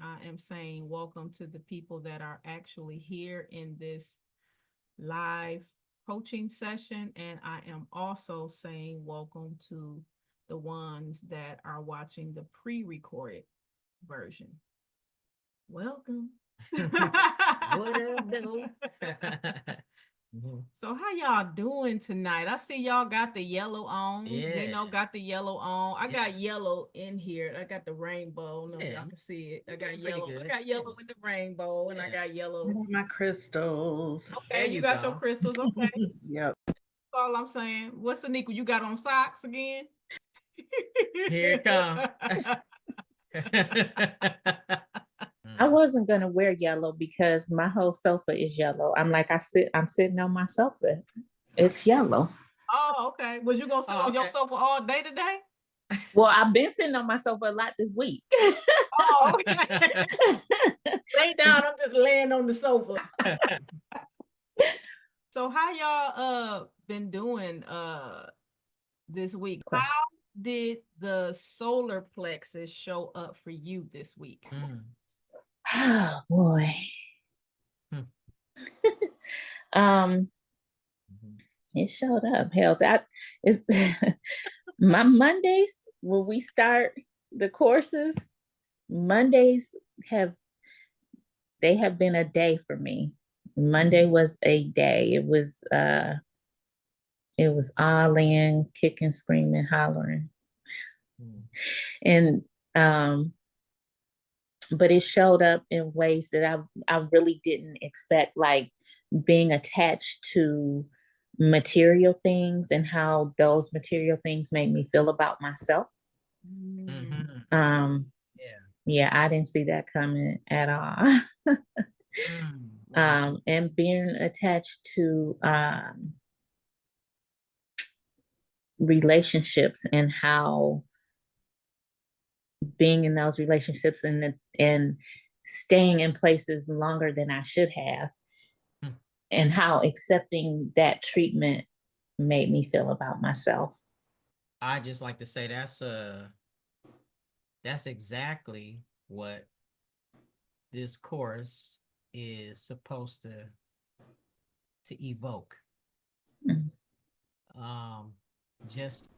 I am saying welcome to the people that are actually here in this live coaching session. And I am also saying welcome to the ones that are watching the pre-recorded version. Welcome. What up, though? So how y'all doing tonight? I see y'all got the yellow on. Yeah. Zeno got the yellow on. I got Yes. yellow in here. I got the rainbow. No, Yeah, y'all can see it. I you're got doing pretty yellow. I good. got yellow Yeah. in the rainbow, and I Yeah. got I yellow. want my crystals. Okay, There you you got your go. crystals. Okay, Yep. that's all I'm saying. What's Anika? You got on socks again? Here it come. I wasn't gonna wear yellow because my whole sofa is yellow. I'm sitting on my sofa. It's yellow. Oh, okay. Was you gonna sit Oh, on your okay. sofa all day today? Well, I've been sitting on my sofa a lot this week. Oh, okay. Lay down. I'm just laying on the sofa. So how y'all been doing this week? How did the solar plexus show up for you this week? Oh boy. Hmm. It showed up. Hell, that is my Mondays when we start the courses. Mondays have been a day for me. Monday was a day. It was all in, kicking, screaming, hollering. And but it showed up in ways that I really didn't expect, like being attached to material things and how those material things made me feel about myself. Yeah. Yeah, I didn't see that coming at all. Wow. And being attached to relationships and how being in those relationships and staying in places longer than I should have, and how accepting that treatment made me feel about myself. I just like to say that's exactly what this course is supposed to evoke. Just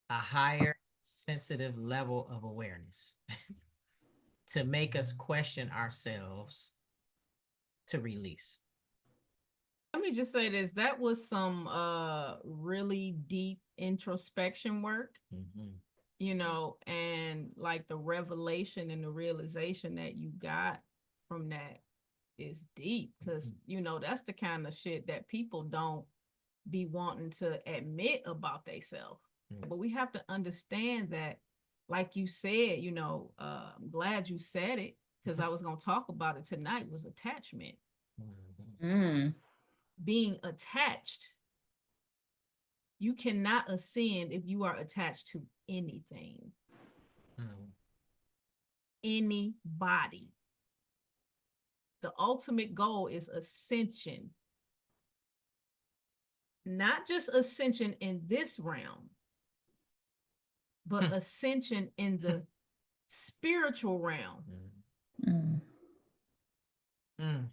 a higher sensitive level of awareness to make us question ourselves, to release. Let me just say this. That was some really deep introspection work. You know, and like the revelation and the realization that you got from that is deep, because you know that's the kind of shit that people don't be wanting to admit about themselves. But we have to understand that, like you said, you know, I'm glad you said it, because I was going to talk about it tonight, was attachment. Being attached. You cannot ascend if you are attached to anything. Anybody. The ultimate goal is ascension. Not just ascension in this realm, but ascension in the spiritual realm. And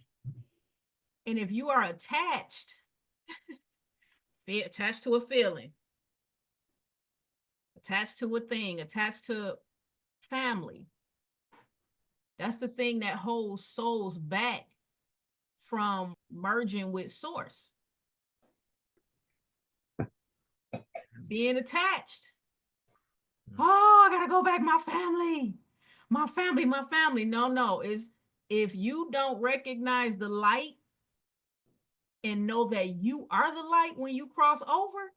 if you are attached, attached to a feeling, attached to a thing, attached to family, that's the thing that holds souls back from merging with source. Being attached. Oh, I gotta go back. My family. No, is if you don't recognize the light and know that you are the light when you cross over,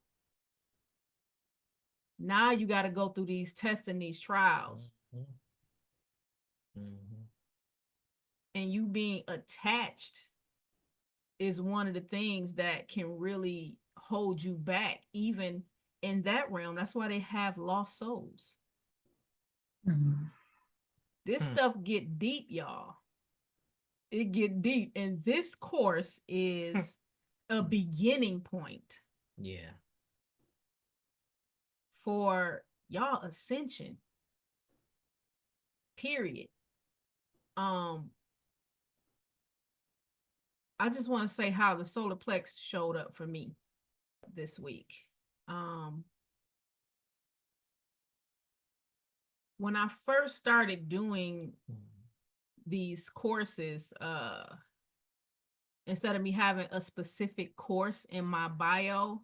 now you got to go through these tests and these trials. And you being attached is one of the things that can really hold you back, even in that realm. That's why they have lost souls. This stuff get deep, y'all. It get deep. And this course is a beginning point. Yeah. For y'all ascension. Period. I just want to say how the solar plex showed up for me this week. When I first started doing these courses, instead of me having a specific course in my bio,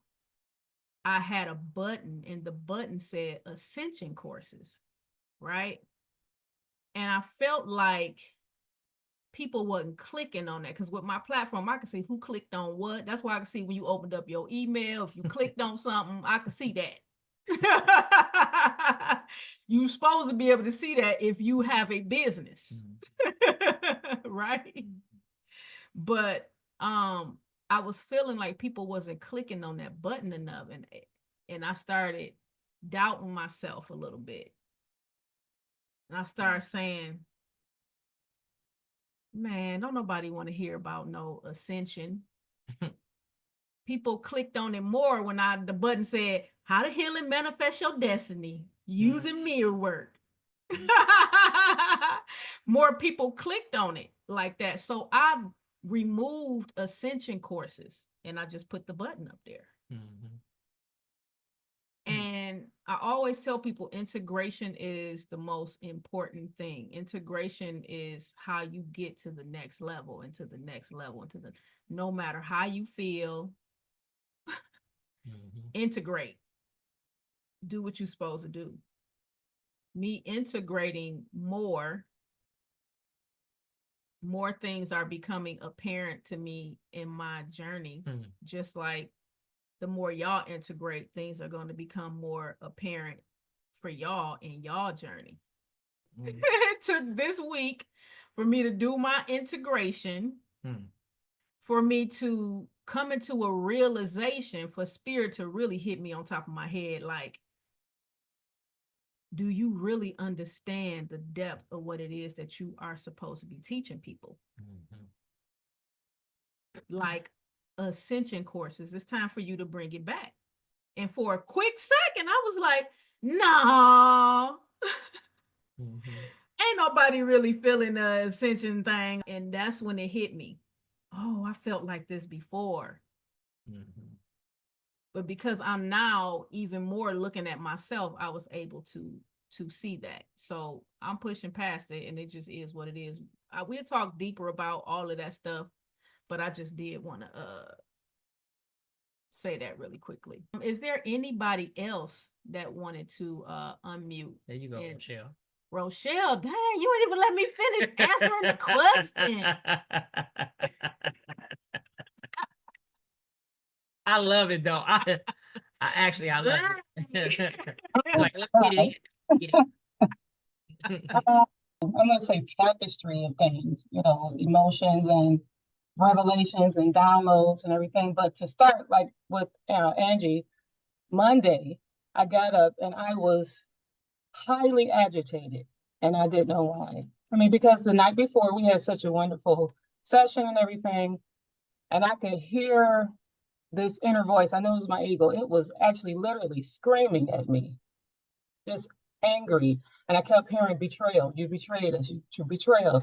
I had a button, and the button said Ascension courses, right? And I felt like people wasn't clicking on that, because with my platform, I can see who clicked on what. That's why I can see when you opened up your email, if you clicked on something, I can see that. You're supposed to be able to see that if you have a business. Right? But I was feeling like people wasn't clicking on that button enough, and I started doubting myself a little bit. And I started saying, man, don't nobody want to hear about no ascension. People clicked on it more when the button said how to heal and manifest your destiny using mirror work. More people clicked on it like that. So I removed ascension courses and I just put the button up there. And I always tell people integration is the most important thing. Integration is how you get to the next level, and to the next level, and to the, no matter how you feel, integrate. Do what you're supposed to do. Me integrating more things are becoming apparent to me in my journey. Just like the more y'all integrate, things are going to become more apparent for y'all in y'all journey. It took this week for me to do my integration, for me to come into a realization, for spirit to really hit me on top of my head. Like, do you really understand the depth of what it is that you are supposed to be teaching people? Like ascension courses, it's time for you to bring it back. And for a quick second, I was like, no. Ain't nobody really feeling the ascension thing. And that's when it hit me. Oh, I felt like this before. But because I'm now even more looking at myself, I was able to see that. So I'm pushing past it, and it just is what it is. We'll talk deeper about all of that stuff, but I just did want to say that really quickly. Is there anybody else that wanted to unmute? There you go, Rochelle. Rochelle, dang, you didn't even let me finish answering the question. I love it though. I love it. Like, let me get it. I'm going to say tapestry of things, emotions and revelations and downloads and everything. But to start, like with Angie, Monday, I got up and I was highly agitated, and I didn't know why. I mean, because the night before we had such a wonderful session and everything, and I could hear this inner voice. I know it was my ego. It was actually literally screaming at me, just angry. And I kept hearing betrayal. You betrayed us. You betrayal.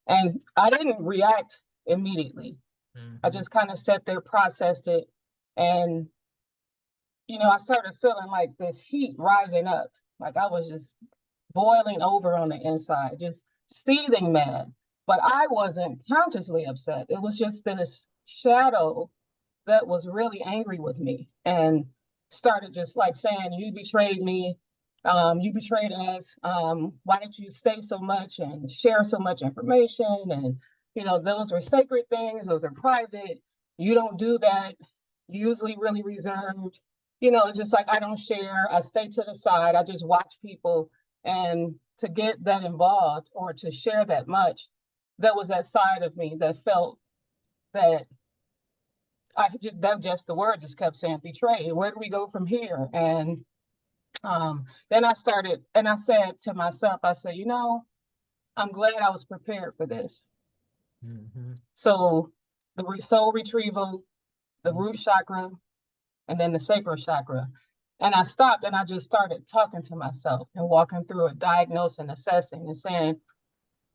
And I didn't react immediately. I just kind of sat there, processed it. And, I started feeling like this heat rising up. Like I was just boiling over on the inside, just seething mad. But I wasn't consciously upset. It was just this shadow that was really angry with me and started just like saying, you betrayed me. You betrayed us. Why did you say so much and share so much information? And, those are sacred things. Those are private. You don't do that. Usually really reserved. It's just like, I don't share. I stay to the side. I just watch people. And to get that involved or to share that much, that was that side of me that felt that the word just kept saying betray. Where do we go from here? And then I started, and I said to myself, I said, I'm glad I was prepared for this. So the soul retrieval, the root chakra, and then the sacral chakra. And I stopped and I just started talking to myself and walking through it, diagnosing, assessing, and saying,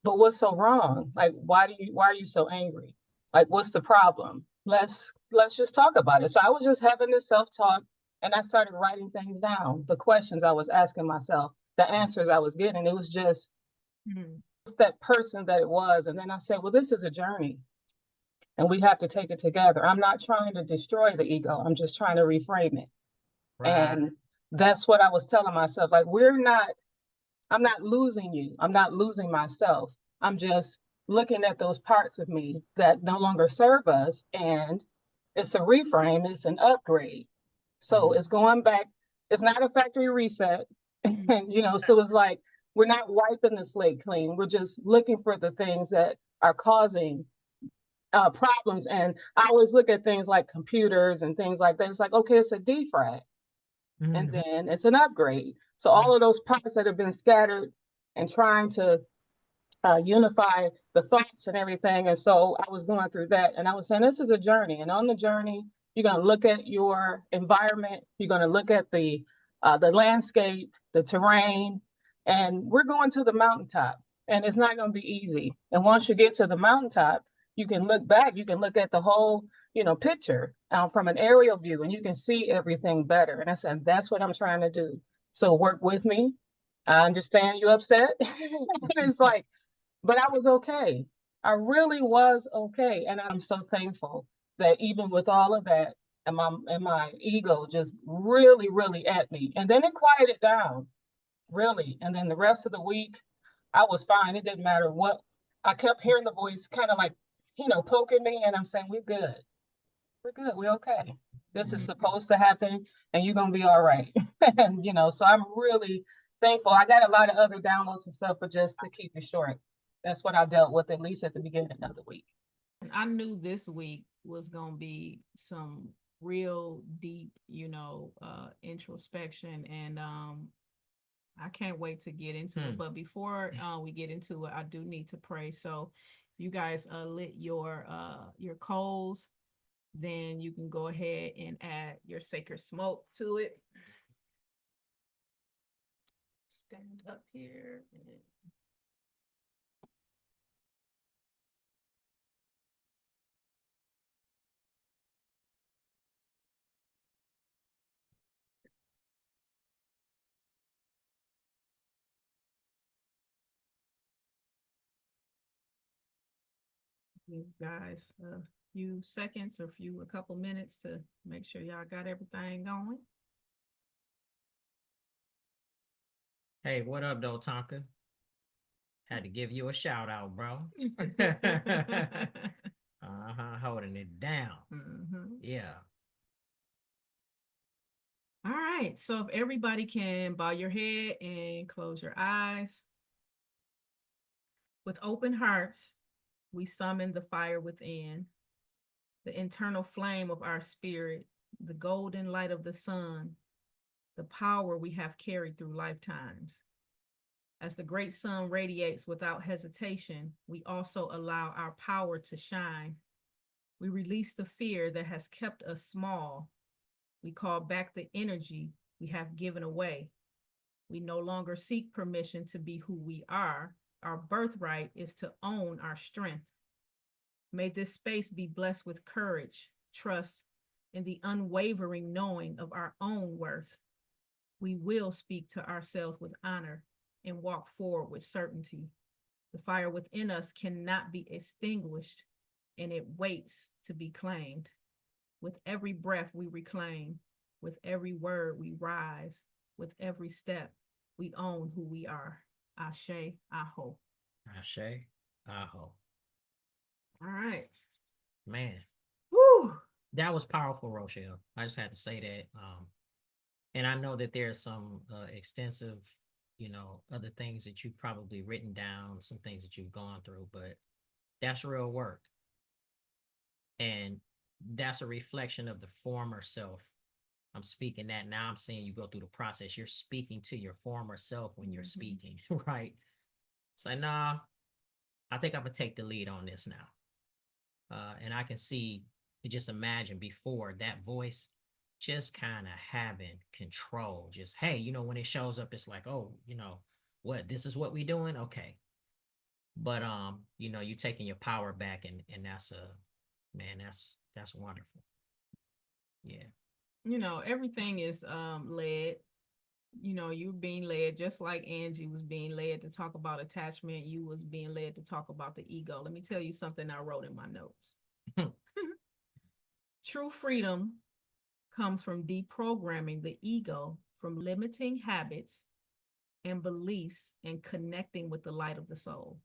but what's so wrong? Like, why are you so angry? Like, what's the problem? Let's just talk about it. So I was just having this self-talk, and I started writing things down, the questions I was asking myself, the answers I was getting. It was just that person that it was. And then I said, well, this is a journey and we have to take it together. I'm not trying to destroy the ego. I'm just trying to reframe it. Right. And that's what I was telling myself. Like, I'm not losing you. I'm not losing myself. I'm just looking at those parts of me that no longer serve us. And it's a reframe, it's an upgrade. So it's going back. It's not a factory reset. And, so it's like, we're not wiping the slate clean. We're just looking for the things that are causing problems. And I always look at things like computers and things like that. It's like, okay, it's a defrag. And then it's an upgrade. So all of those parts that have been scattered and trying to unify the thoughts and everything. And so I was going through that, and I was saying, this is a journey. And on the journey, you're going to look at your environment. You're going to look at the landscape, the terrain, and we're going to the mountaintop, and it's not going to be easy. And once you get to the mountaintop, you can look back, you can look at the whole, picture from an aerial view, and you can see everything better. And I said, that's what I'm trying to do. So work with me. I understand you upset. It's like, but I was okay. I really was okay. And I'm so thankful that even with all of that, and my ego just really, really at me. And then it quieted down, really. And then the rest of the week, I was fine. It didn't matter what. I kept hearing the voice kind of like, poking me. And I'm saying, we're good. We're good. We're okay. This is supposed to happen, and you're going to be all right. And, so I'm really thankful. I got a lot of other downloads and stuff, but just to keep it short, that's what I dealt with, at least at the beginning of the week. And I knew this week was going to be some real deep, introspection. And I can't wait to get into it. But before we get into it, I do need to pray. So if you guys lit your coals, then you can go ahead and add your sacred smoke to it. Stand up here. You guys a few seconds or a couple minutes to make sure y'all got everything going. Hey, what up, though, Tonka? Had to give you a shout out, bro. Holding it down. Yeah. All right. So if everybody can bow your head and close your eyes. With open hearts, we summon the fire within, the internal flame of our spirit, the golden light of the sun, the power we have carried through lifetimes. As the great sun radiates without hesitation, we also allow our power to shine. We release the fear that has kept us small. We call back the energy we have given away. We no longer seek permission to be who we are. Our birthright is to own our strength. May this space be blessed with courage, trust, and the unwavering knowing of our own worth. We will speak to ourselves with honor and walk forward with certainty. The fire within us cannot be extinguished, and it waits to be claimed. With every breath we reclaim, with every word we rise, with every step we own who we are. Ashe, Aho. Ashe, Aho. All right. Man. Woo! That was powerful, Rochelle. I just had to say that. And I know that there's some extensive, other things that you've probably written down, some things that you've gone through, but that's real work. And that's a reflection of the former self. I'm speaking that now. I'm seeing you go through the process. You're speaking to your former self when you're speaking, right? It's like, nah, I think I'm going to take the lead on this now. And I can see, just imagine before that voice just kind of having control. Just, hey, when it shows up, it's like, oh, what, this is what we doing? Okay. But you know, you taking your power back, and that's man, that's wonderful. Yeah. You know, everything is led. You know, you're being led just like Angie was being led to talk about attachment. You was being led to talk about the ego. Let me tell you something I wrote in my notes. True freedom comes from deprogramming the ego from limiting habits and beliefs and connecting with the light of the soul.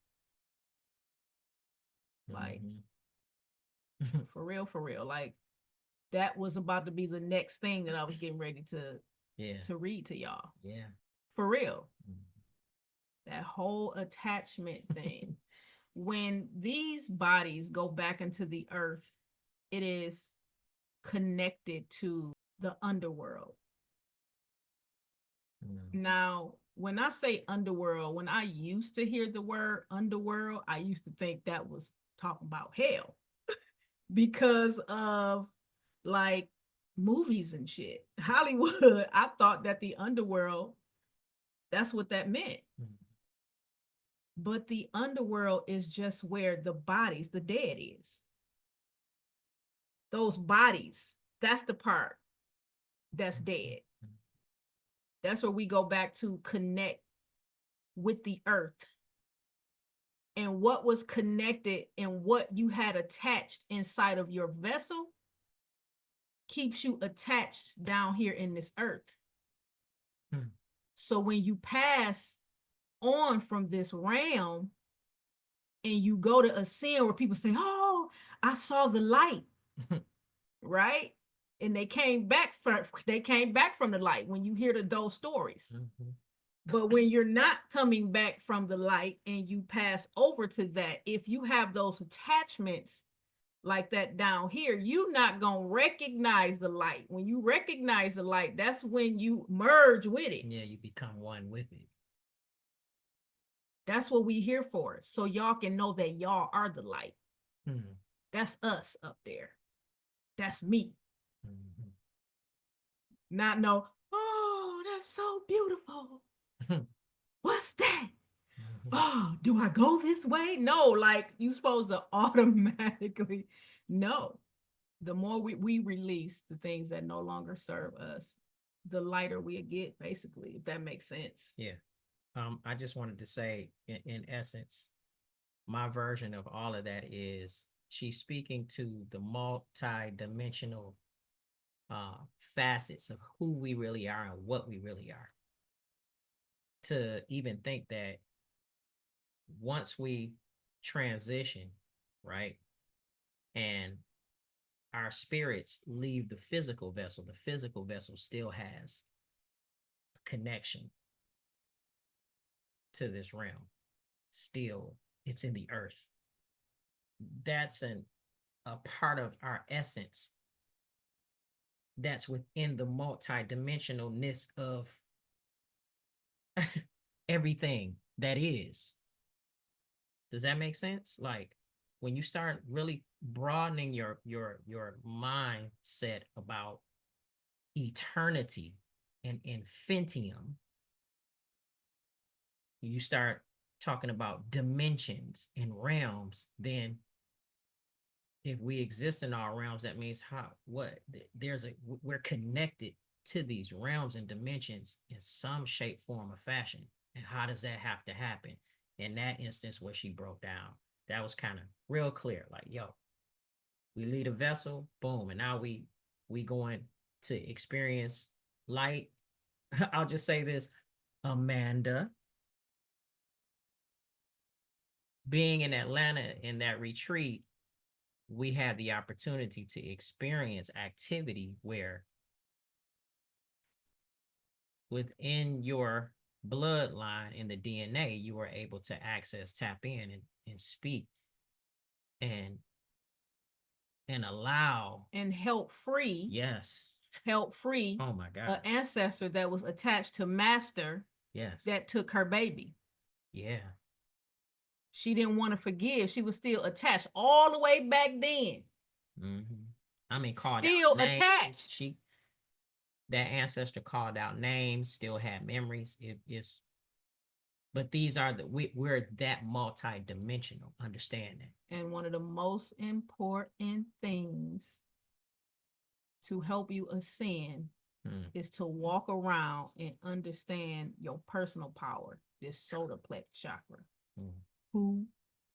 Like, for real. Like, that was about to be the next thing that I was getting ready to read to y'all. Yeah. For real. That whole attachment thing. When these bodies go back into the earth, it is connected to the underworld. Now, when I say underworld, when I used to hear the word underworld, I used to think that was talking about hell because of like movies and shit. Hollywood, I thought that the underworld, that's what that meant. But the underworld is just where the bodies, the dead is. Those bodies, that's the part that's dead. That's where we go back to connect with the earth. And what was connected and what you had attached inside of your vessel keeps you attached down here in this earth. So when you pass on from this realm and you go to ascend where people say, oh, I saw the light, right? And they came back from the light when you hear those stories. But when you're not coming back from the light and you pass over to that, if you have those attachments like that down here, you're not going to recognize the light. When you recognize the light, that's when you merge with it. Yeah, you become one with it. That's what we here for. So y'all can know that y'all are the light. That's us up there. That's me. Not know, oh, that's so beautiful. What's that? Oh, do I go this way? No, like you supposed to automatically know. The more we release the things that no longer serve us, the lighter we get, basically, if that makes sense. Yeah. I just wanted to say, in essence, my version of all of that is she's speaking to the multi-dimensional facets of who we really are and what we really are. To even think that once we transition, right, and our spirits leave the physical vessel still has a connection to this realm. Still, it's in the earth. That's a part of our essence that's within the multi-dimensionalness of everything that is. Does that make sense? Like when you start really broadening your mindset about eternity and infinitum, you start talking about dimensions and realms. Then if we exist in all realms, that means we're connected to these realms and dimensions in some shape, form, or fashion. And how does that have to happen? In that instance where she broke down, that was kind of real clear. Like, yo, we lead a vessel, boom, and now we going to experience light. I'll just say this, Amanda, being in Atlanta in that retreat, we had the opportunity to experience activity where within your bloodline in the DNA, you were able to access, tap in, and speak and allow and help free. Yes. Help free. Oh my God. An ancestor that was attached to Master. Yes. That took her baby. Yeah. She didn't want to forgive. She was still attached all the way back then. I mean, called still out names. Attached. That ancestor called out names, still had memories. But these are we're that multi-dimensional, understand that. And one of the most important things to help you ascend is to walk around and understand your personal power, this solar plexus chakra, who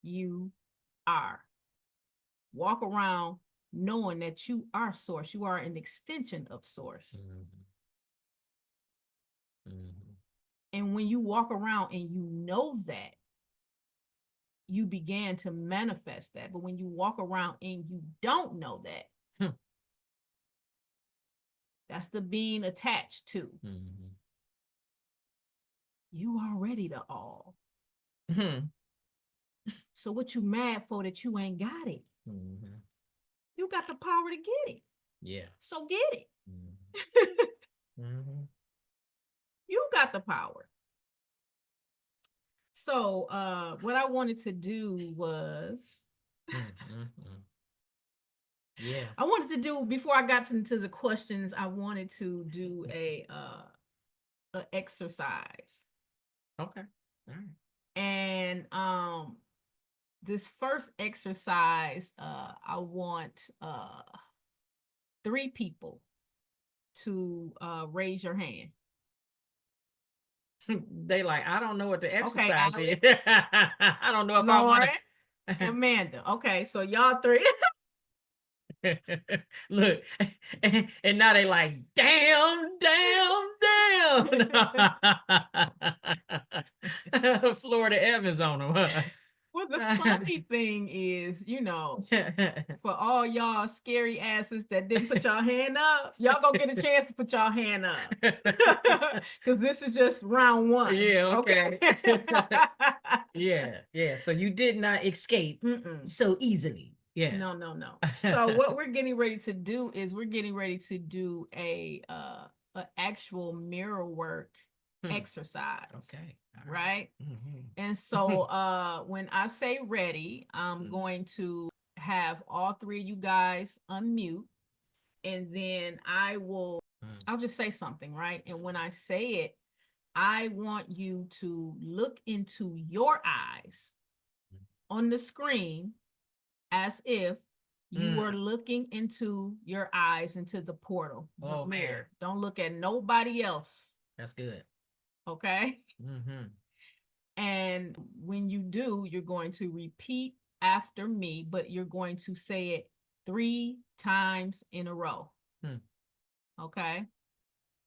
you are. Walk around knowing that you are source. You are an extension of source. And when you walk around and you know that, you began to manifest that. But when you walk around and you don't know that, that's the being attached to. You already the all. So what you mad for that you ain't got it? You got the power to get it. Yeah. So get it. You got the power. So what I wanted to do was yeah. I wanted to do, before I got into the questions, I wanted to do a exercise. Okay. All right. And this first exercise, I want 3 people to raise your hand. They like, I don't know what the exercise is. Alex. I don't know if Lauren, I want to. Amanda. Okay, so y'all 3. Look, and now they like, damn. Florida Evans on them. Well, the funny thing is, for all y'all scary asses that didn't put y'all hand up, y'all gonna get a chance to put y'all hand up. Because this is just round 1. Yeah, okay. Yeah. So you did not escape so easily. Yeah. No. So what we're getting ready to do is we're getting ready to do a actual mirror work exercise. Okay. Right. And so when I say ready, I'm going to have all 3 of you guys unmute, and then I'll just say something, right? And when I say it, I want you to look into your eyes on the screen as if you were looking into your eyes into the portal, the mirror. Man. Don't look at nobody else. That's good. Okay. And when you do, you're going to repeat after me, but you're going to say it 3 times in a row. Okay.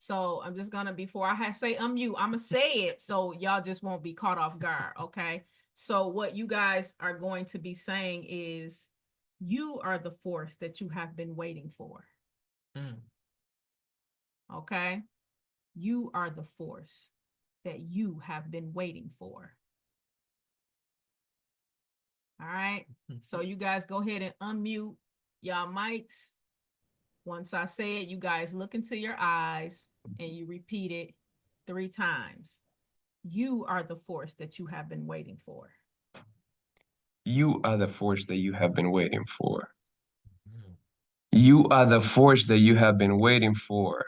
So I'm just gonna, before I say unmute, I'm gonna say it so y'all just won't be caught off guard. Okay. So what you guys are going to be saying is, you are the force that you have been waiting for. Okay. You are the force that you have been waiting for. All right. So you guys go ahead and unmute y'all mics. Once I say it, you guys look into your eyes and you repeat it 3 times. You are the force that you have been waiting for. You are the force that you have been waiting for. You are the force that you have been waiting for.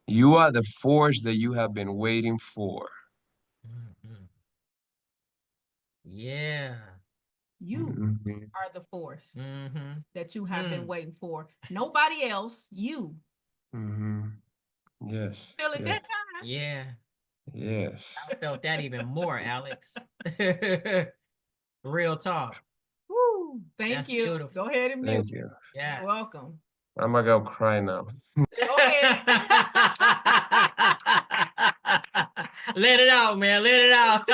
You are the force that you have been waiting for. Yeah. You are the force that you have been waiting for. Nobody else, you. Yes. Feel it that time? Yeah. Yes. I felt that even more, Alex. Real talk. Woo. Thank That's you. beautiful. Go ahead and mute. Thank you. Yeah. You're welcome. I'm gonna go cry now. Go ahead. Let it out, man. Let it out.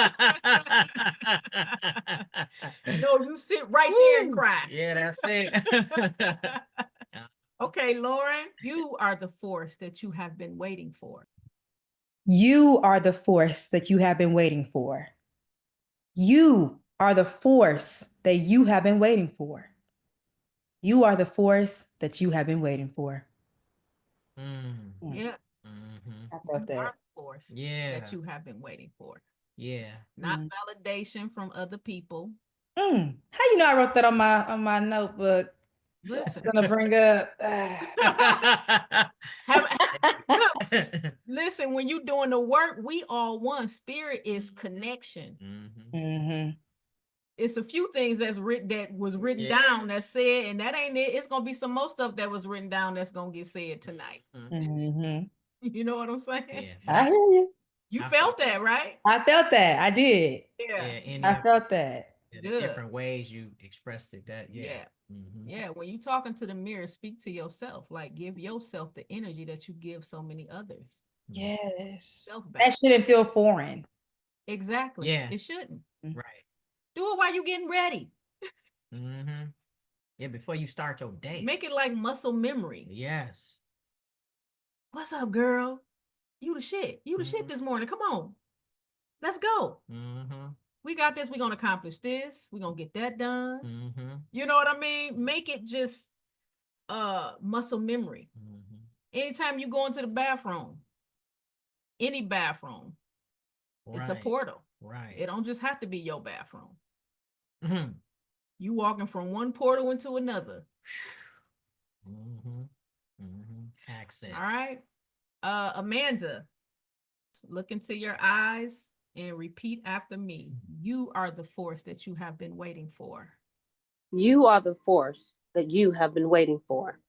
No, you sit right there and cry. Yeah, that's it. Okay, Lauren, you are the force that you have been waiting for. You are the force that you have been waiting for. You are the force that you have been waiting for. You are the force that you have been waiting for. Yeah. I felt You are that. the force Yeah. that you have been waiting for. Yeah. Not validation from other people. How you know I wrote that on my notebook? Listen. I'm gonna bring up Listen, when you doing the work, we all one. Spirit is connection. Mm-hmm. It's a few things that was written down that said, and that ain't it. It's gonna be some more stuff that was written down that's gonna get said tonight. Mm-hmm. You know what I'm saying? Yeah. I hear you. You felt that, right? I felt that. I did. Yeah. I felt that. The Good. different ways you expressed it. That Yeah. Mhm. Yeah. When you talking to the mirror, speak to yourself. Like give yourself the energy that you give so many others. Yes. Self-back. That shouldn't feel foreign. Exactly. Yeah. It shouldn't. Right. Do it while you getting ready. Mm-hmm. Yeah, before you start your day. Make it like muscle memory. Yes. What's up, girl? You the shit. You the shit this morning. Come on. Let's go. Mm-hmm. We got this. We're going to accomplish this. We're going to get that done. Mm-hmm. You know what I mean? Make it just muscle memory. Mm-hmm. Anytime you go into the bathroom, any bathroom, it's a portal. Right. It don't just have to be your bathroom. Mm-hmm. You walking from one portal into another. Mm-hmm. Mm-hmm. Access. All right. Amanda, look into your eyes and repeat after me. You are the force that you have been waiting for. You are the force that you have been waiting for.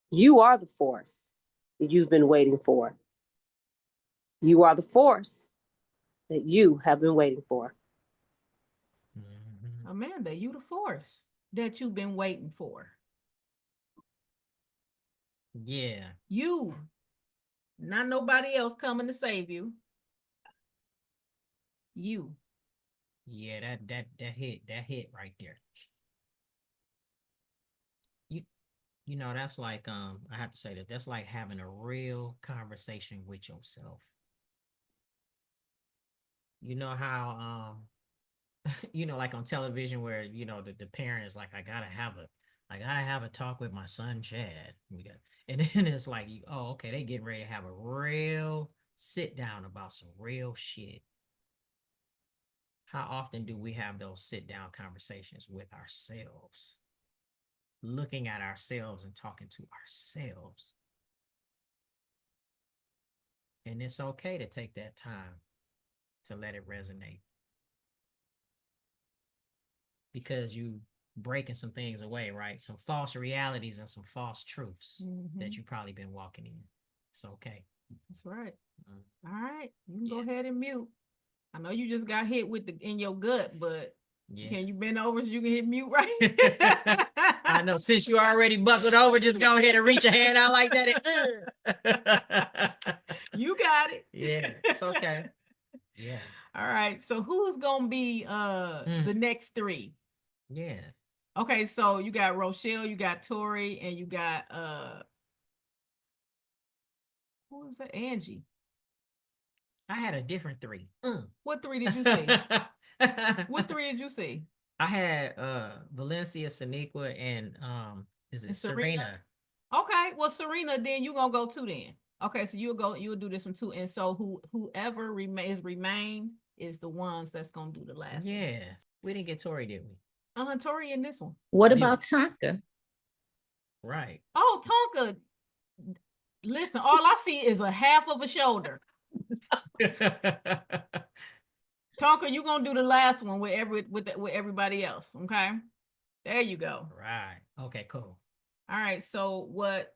You are the force that you've been waiting for. You are the force that you have been waiting for. Mm-hmm. Amanda, you the force that you've been waiting for. Yeah. You, not nobody else coming to save you. You. Yeah, that hit right there. You know, that's like I have to say that's like having a real conversation with yourself. You know how you know, like on television where, you know, the parent is like, I gotta have a talk with my son Chad. And then it's like, oh, okay, they getting ready to have a real sit down about some real shit. How often do we have those sit down conversations with ourselves? Looking at ourselves and talking to ourselves. And it's okay to take that time to let it resonate. Because you breaking some things away, right? Some false realities and some false truths that you probably been walking in. It's okay. That's right. All right. You can go ahead and mute. I know you just got hit with in your gut, but can you bend over so you can hit mute right? I know, since you already buckled over, just go ahead and reach your hand out like that. You got it. Yeah, it's okay. Yeah. All right. So who's gonna be the next three? Yeah. Okay, so you got Rochelle, you got Tori, and you got what was that? Angie. I had a different three. What three did you see? What three did you see? I had Valencia, Saniqua, and is it Serena? Okay, well Serena, then you gonna go two then. Okay, so you'll do this one too. And so whoever remain is the ones that's gonna do the last one. Yeah. We didn't get Tori, did we? Tori in this one. What about Tonka? Right. Oh, Tonka. Listen, all I see is a half of a shoulder. Tonka, you gonna do the last one with everybody else, okay? There you go. Right. Okay, cool. All right. So what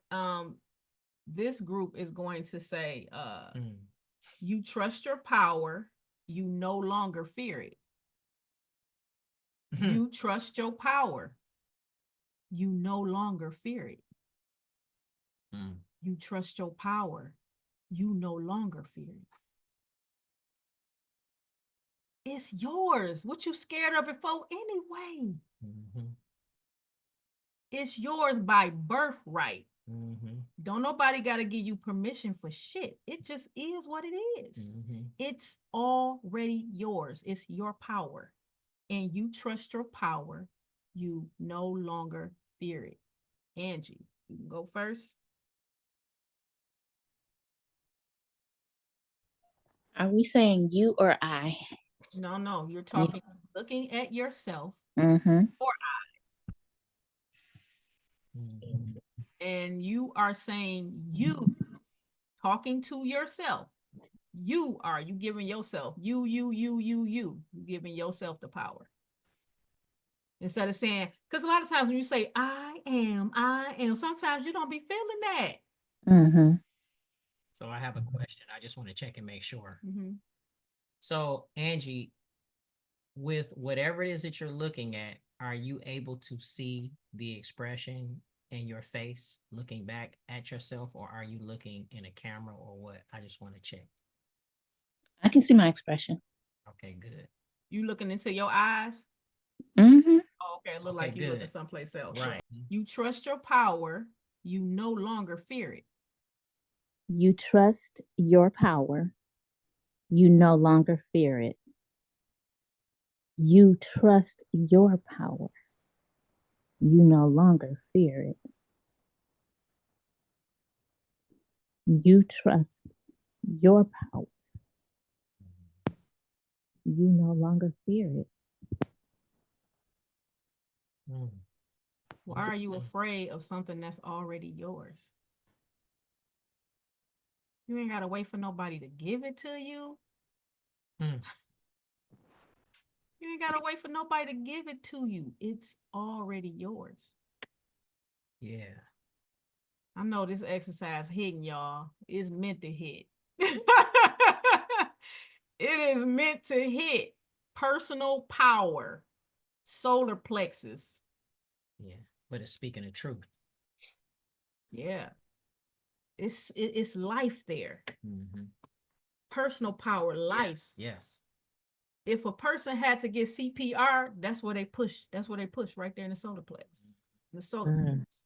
this group is going to say, you trust your power, you no longer fear it. You trust your power, you no longer fear it. You trust your power, you no longer fear it. It's yours. What you scared of it for anyway? It's yours by birthright. Don't nobody got to give you permission for shit. It just is what it is. It's already yours. It's your power. And you trust your power. You no longer fear it. Angie, you can go first. Are we saying you or I? No, you're talking, looking at yourself Mm-hmm. or eyes. And you are saying you, talking to yourself. You giving yourself, you giving yourself the power. Instead of saying, because a lot of times when you say, I am, sometimes you don't be feeling that. Mm-hmm. So I have a question. I just want to check and make sure. Mm-hmm. So Angie, with whatever it is that you're looking at, are you able to see the expression in your face looking back at yourself, or are you looking in a camera or what? I just want to check. I can see my expression. Okay, good. You looking into your eyes? Mm-hmm. Oh, okay, it look Okay, like you good. looking someplace else. Right. You trust your power. You no longer fear it. You trust your power. You no longer fear it. You trust your power. You no longer fear it. You trust your power. You no longer fear it. Mm. Why are you afraid of something that's already yours? You ain't gotta wait for nobody to give it to you. Mm. You ain't gotta wait for nobody to give it to you. It's already yours. Yeah. I know this exercise hitting y'all. It's meant to hit. It is meant to hit. Personal power. Solar plexus. Yeah. But it's speaking the truth. Yeah. It's life there. Mm-hmm. Personal power, life. Yes. If a person had to get CPR, that's where they push. That's where they push right there in the solar plexus. The solar plexus.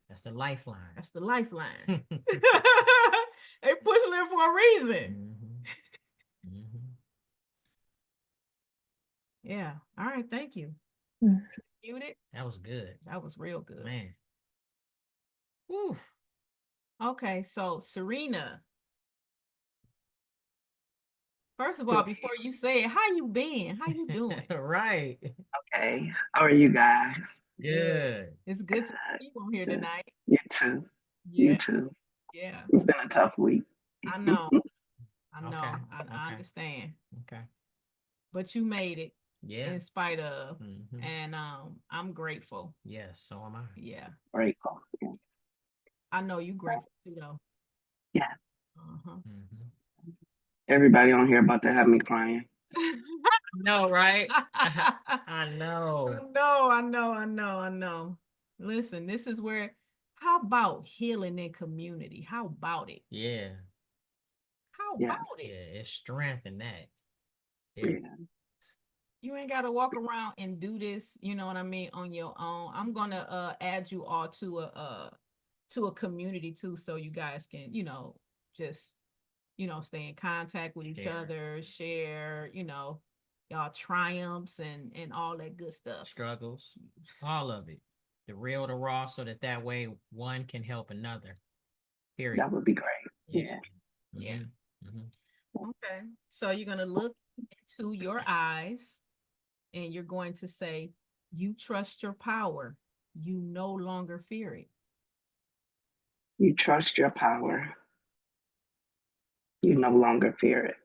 That's the lifeline. That's the lifeline. They pushing it for a reason. Mm-hmm. Mm-hmm. Yeah. All right. Thank you. Mm. Muted. That was good. That was real good. Man. Whew. Okay. So Serena. First of all, before you say it, how you been? How you doing? Right. Okay. How are you guys? Good. It's good to see you on here Good. tonight. You too. You Yeah. too. Yeah. It's been a tough week. I know. I know. Okay. I Okay. understand. Okay. But you made it Yeah. in spite of. Mm-hmm. And I'm grateful. Yes, so am I. Yeah. Grateful. Yeah. I know you grateful too though. Yeah. Uh-huh. Mm-hmm. Everybody on here about to have me crying. No, right? I know. I know. Listen, this is where, how about healing in community? How about it? Yeah. How Yes. about it? Yeah, it's strength in that. Yeah. You ain't gotta walk around and do this, you know what I mean, on your own. I'm gonna add you all to a community too, so you guys can, just stay in contact with each other, share, y'all triumphs and all that good stuff. Struggles, all of it. The real, the raw, so that way one can help another. Period. That would be great. Yeah. Yeah. Mm-hmm. Okay. So you're gonna look into your eyes and you're going to say, you trust your power. You no longer fear it. You trust your power. You no longer fear it.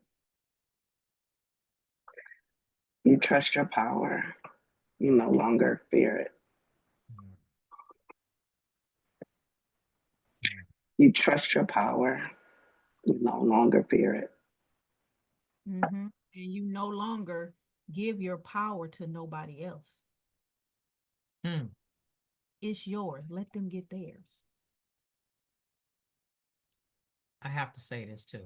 You trust your power. You no longer fear it. You trust your power. You no longer fear it. Mm-hmm. And you no longer give your power to nobody else. It's yours. Let them get theirs. I have to say this too,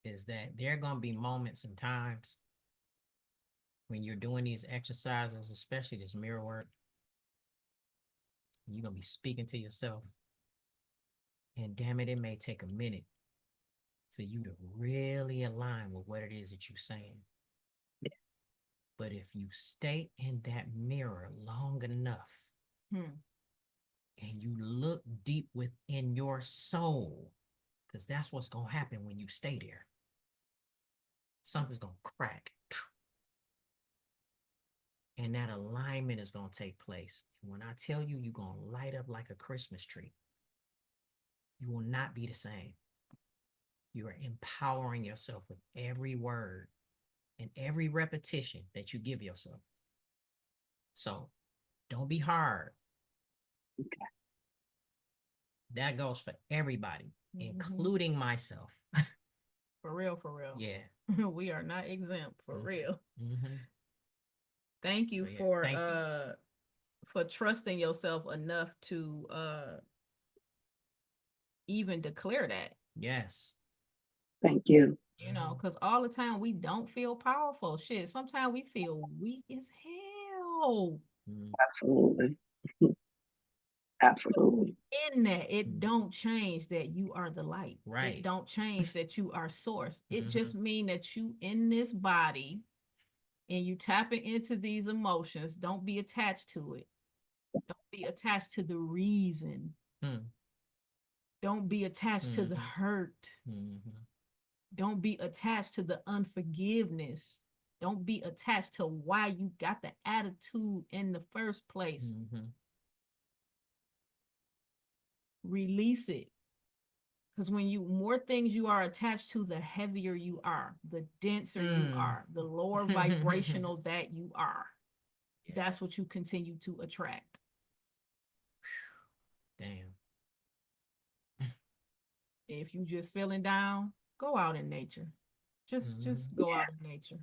is that there are going to be moments and times when you're doing these exercises, especially this mirror work, you're going to be speaking to yourself. And damn it, it may take a minute for you to really align with what it is that you're saying. But if you stay in that mirror long enough and you look deep within your soul, because that's what's going to happen when you stay there. Something's going to crack. And that alignment is going to take place. And when I tell you, you're going to light up like a Christmas tree. You will not be the same. You are empowering yourself with every word and every repetition that you give yourself. So don't be hard. Okay. That goes for everybody, including myself. For real, for real. Yeah. We are not exempt, for real. Mm-hmm. Thank you So, yeah, thank you. For trusting yourself enough to even declare that. Yes. Thank you. You know, because all the time we don't feel powerful. Shit, sometimes we feel weak as hell. Absolutely. Absolutely. In that, it don't change that you are the light. Right. It don't change that you are source. It just mean that you in this body and you tapping into these emotions. Don't be attached to it. Don't be attached to the reason. Don't be attached to the hurt. Don't be attached to the unforgiveness. Don't be attached to why you got the attitude in the first place. Release it. Because when you more things you are attached to, the heavier you are, the denser you are, the lower vibrational that you are. Yeah. That's what you continue to attract. Damn. If you just feeling down, go out in nature. Just go out in nature.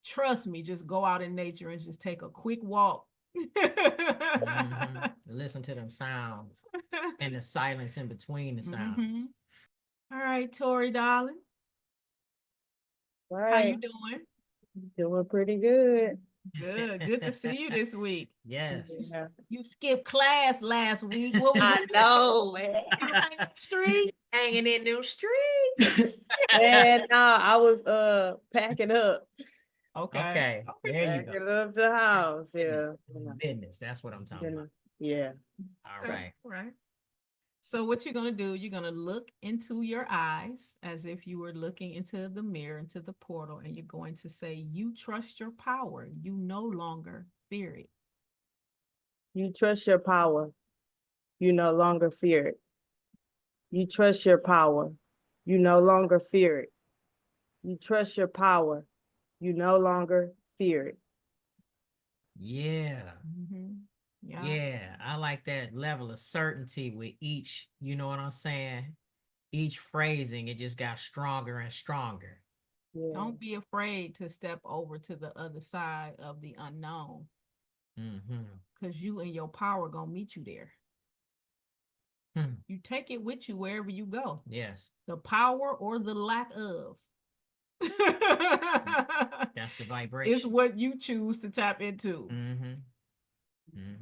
Trust me, just go out in nature and just take a quick walk. Listen to them sounds and the silence in between the sounds. All right, Tori, darling. All right. How you doing? Doing pretty good. Good to see you this week. Yes. Yeah. You skipped class last week. What was I know, man. street? Hanging in them streets. And I was packing up. Okay. There you go. Packing up the house. Yeah. Business. That's what I'm talking about. Yeah. All right. Right. So what you're going to do, you're going to look into your eyes as if you were looking into the mirror, into the portal, and you're going to say, you trust your power. You no longer fear it. You trust your power. You no longer fear it. You trust your power. You no longer fear it. You trust your power. You no longer fear it. Yeah. Yeah. I like that level of certainty with each, you know what I'm saying? Each phrasing, it just got stronger and stronger. Yeah. Don't be afraid to step over to the other side of the unknown. Because you and your power going to meet you there. You take it with you wherever you go. Yes. The power or the lack of. That's the vibration. It's what you choose to tap into.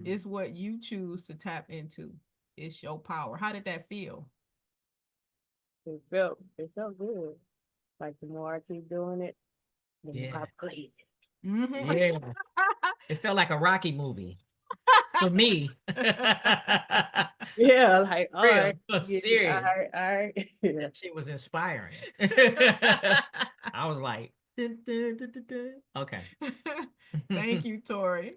It's what you choose to tap into. It's your power. How did that feel? It felt good. Like the more I keep doing it, the more I play it. Yeah. It felt like a Rocky movie for me. Yeah, like all right. Serious. All right. Yeah. That shit was inspiring. I was like, dun, dun, dun, dun, dun. Okay. Thank you, Tori.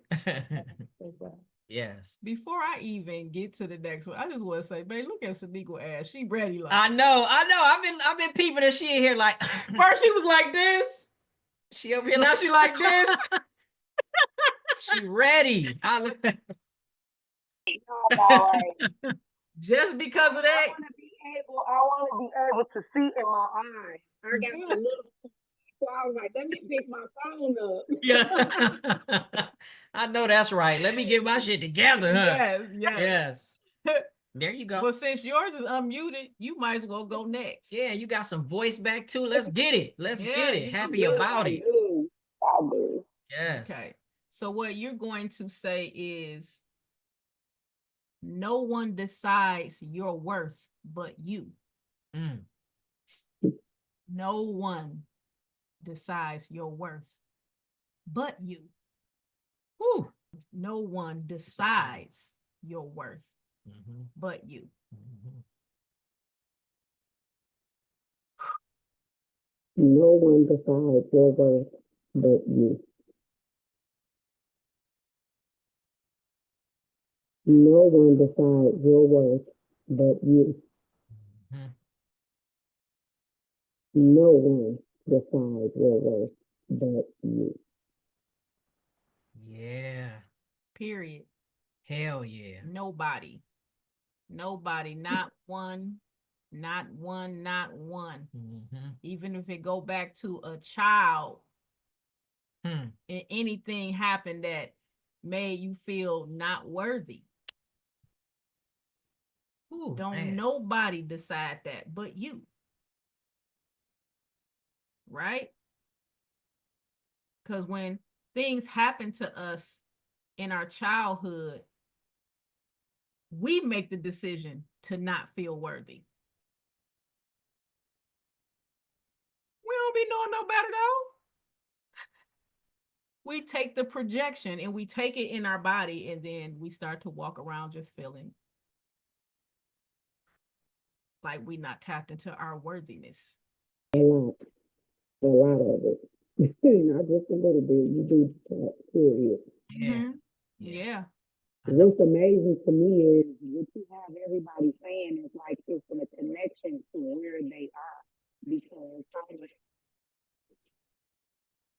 Yes. Before I even get to the next one, I just want to say, babe, look at Shaniqua ass. She ready like. I know. I've been peeping her. She in here like first she was like this. She over here now she like this. She ready. Just because of that. I want to be able to see in my eyes. I got a little. So I was like, let me pick my phone up. Yeah. I know that's right. Let me get my shit together, huh? Yes. There you go. Well, since yours is unmuted, you might as well go next. Yeah, you got some voice back too. Let's get it. Let's get it. Happy do. about it. I do. Yes. Okay. So what you're going to say is, no one decides your worth but you. No one decides your worth but you. Whew. No one decides your worth but you. No one decides your worth but you. No one decides your worth but you. No one decides your worth but you. Yeah. Period. Hell yeah. Nobody. Nobody. Not one. Not one. Not one. Mm-hmm. Even if it go back to a child, Hmm. and anything happened that made you feel not worthy. Ooh, Don't man. nobody decide that but you. Right? Because when things happen to us in our childhood, we make the decision to not feel worthy. We don't be knowing no better though. We take the projection and we take it in our body, and then we start to walk around just feeling like we not tapped into our worthiness. A lot of it. Not just a little bit. You do talk, period. Yeah. Mm-hmm. Yeah. What's amazing to me is what you have everybody saying is like it's in a connection to where they are. Because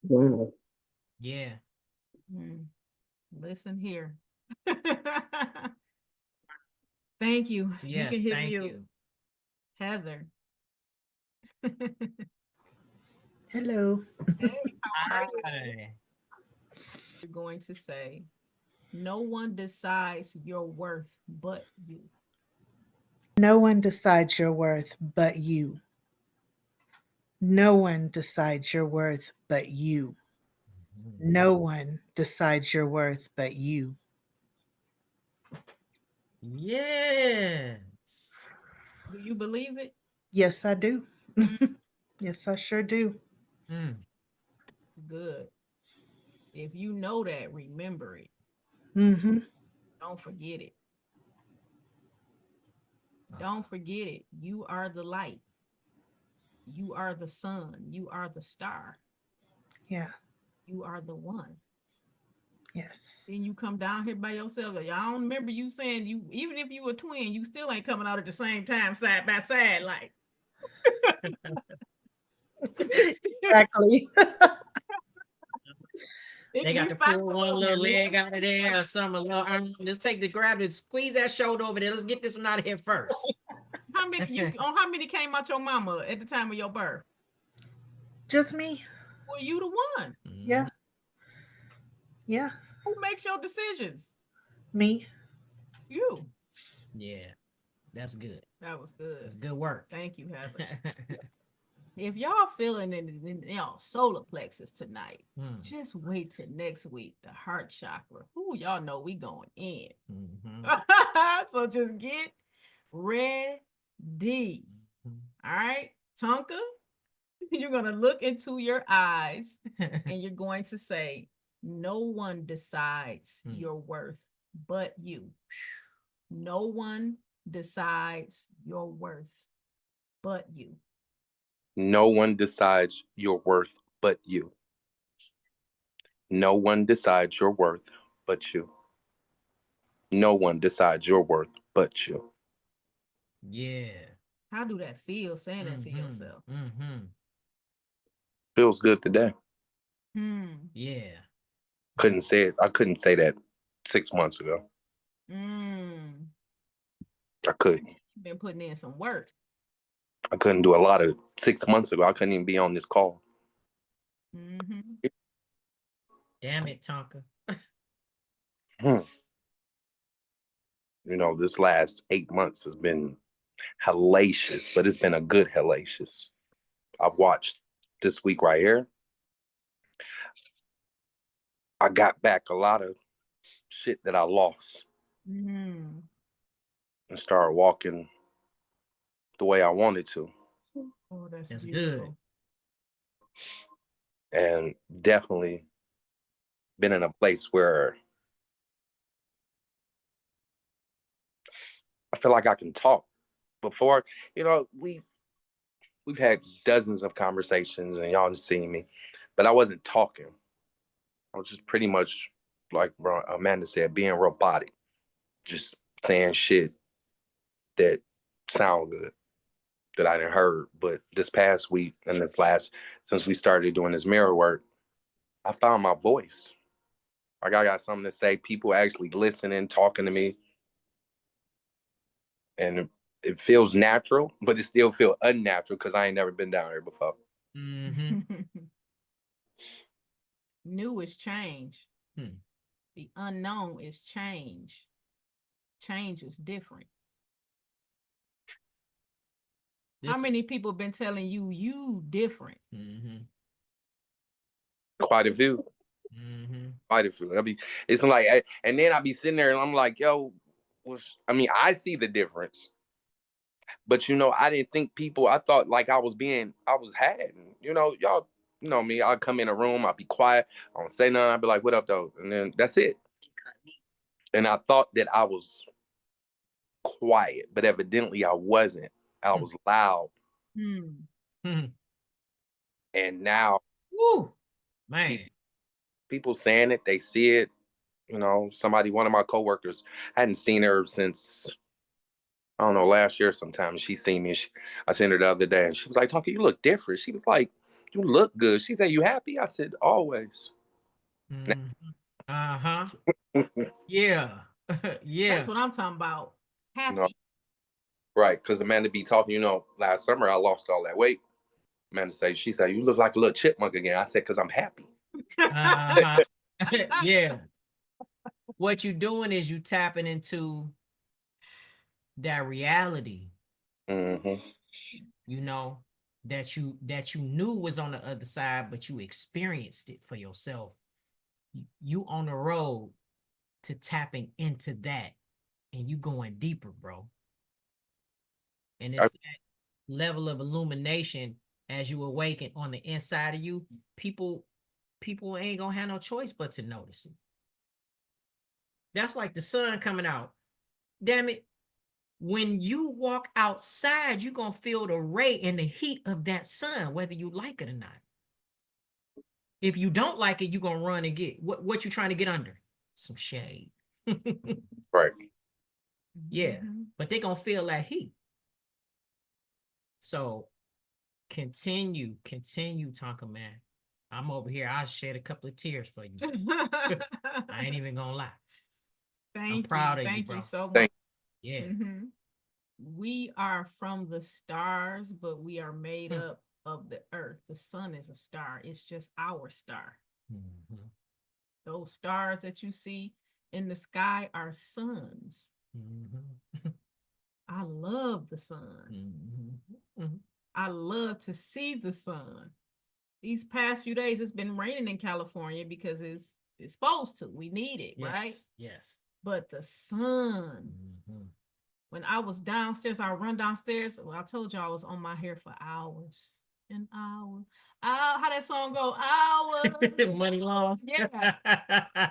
wow. Yeah. Listen here. Thank you. You can Yes, hit thank mute. you. Heather. Hello. Hi. You're going to say, no one decides your worth but you. No one decides your worth but you. No one decides your worth but you. No one decides your worth but you. Yes. Do you believe it? Yes, I do. Mm. Yes, I sure do. Good. If you know that, remember it. Mm-hmm. Don't forget it. Don't forget it. You are the light. You are the sun. You are the star. Yeah. You are the one. Yes. Then you come down here by yourself. I don't remember you saying you, even if you were twin, you still ain't coming out at the same time, side by side, like. Exactly. They got to pull one little leg out of there or some little arm. Just take the grab it, squeeze that shoulder over there. Let's get this one out of here first. How many came out your mama at the time of your birth? Just me. Well, you the one. Yeah. Yeah. Who makes your decisions? Me. You. Yeah, that's good. That was good. That's good work. Thank you, Heather. If y'all feeling in solar plexus tonight, just wait till next week. The heart chakra. Ooh, y'all know we going in. So just get ready. All right, Tonka, you're gonna look into your eyes and you're going to say, no one decides your worth but you. No one decides your worth but you. No one decides your worth but you. No one decides your worth but you. No one decides your worth but you. Yeah. How do that feel saying that to yourself? Feels good today. Yeah. Couldn't say it. I couldn't say that 6 months ago. I couldn't. You've been putting in some work. I couldn't do a lot of 6 months ago. I couldn't even be on this call. Damn it, Tonka. You know, this last 8 months has been hellacious, but it's been a good hellacious. I've watched this week right here. I got back a lot of shit that I lost and started walking the way I wanted to. Oh, that's good. And definitely been in a place where I feel like I can talk. Before, you know, we've had dozens of conversations and y'all just seen me, but I wasn't talking. I was just pretty much like Amanda said, being robotic, just saying shit that sound good. that I didn't heard. But this past week and since we started doing this mirror work, I found my voice. Like I got something to say. People actually listening, talking to me. And it feels natural, but it still feels unnatural because I ain't never been down here before. New is change. The unknown is change. Change is different. How many people been telling you different? Quite a few. Quite a few. It's like, and then I be sitting there and I'm like, yo, I see the difference. But I didn't think I thought like I was had. Y'all, me, I'll come in a room, I'll be quiet, I don't say nothing, I'll be like, what up though? And then that's it. And I thought that I was quiet, but evidently I wasn't. I was loud. And now, man, people saying it, they see it. One of my coworkers, I hadn't seen her since, I don't know, last year sometime. She seen me. I seen her the other day, and she was like, "Tonka, you look different." She was like, "You look good." She said, "You happy?" I said, "Always." Yeah. Yeah. That's what I'm talking about. Happy. Right, because Amanda be talking, last summer I lost all that weight. Amanda she said, "You look like a little chipmunk again." I said, "Because I'm happy." Yeah. What you doing is you tapping into that reality. That you knew was on the other side, but you experienced it for yourself. You on the road to tapping into that, and you going deeper, bro. And it's that level of illumination as you awaken on the inside of you. People ain't gonna have no choice but to notice it. That's like the sun coming out. Damn it. When you walk outside, you're going to feel the ray and the heat of that sun, whether you like it or not. If you don't like it, you're going to run and get what you're trying to get under. Some shade. Right. Yeah. But they're going to feel that heat. So continue, Tonka, man. I'm over here. I'll shed a couple of tears for you. I ain't even going to lie. I'm proud of you, bro. Thank you so much. Yeah. We are from the stars, but we are made up of the earth. The sun is a star. It's just our star. Those stars that you see in the sky are suns. I love the sun. I love to see the sun. These past few days, it's been raining in California because it's supposed to. We need it, right? Yes. But the sun. When I was downstairs, I run downstairs. Well, I told you I was on my hair for hours and hours. How that song go? Hours. Money long. Yeah.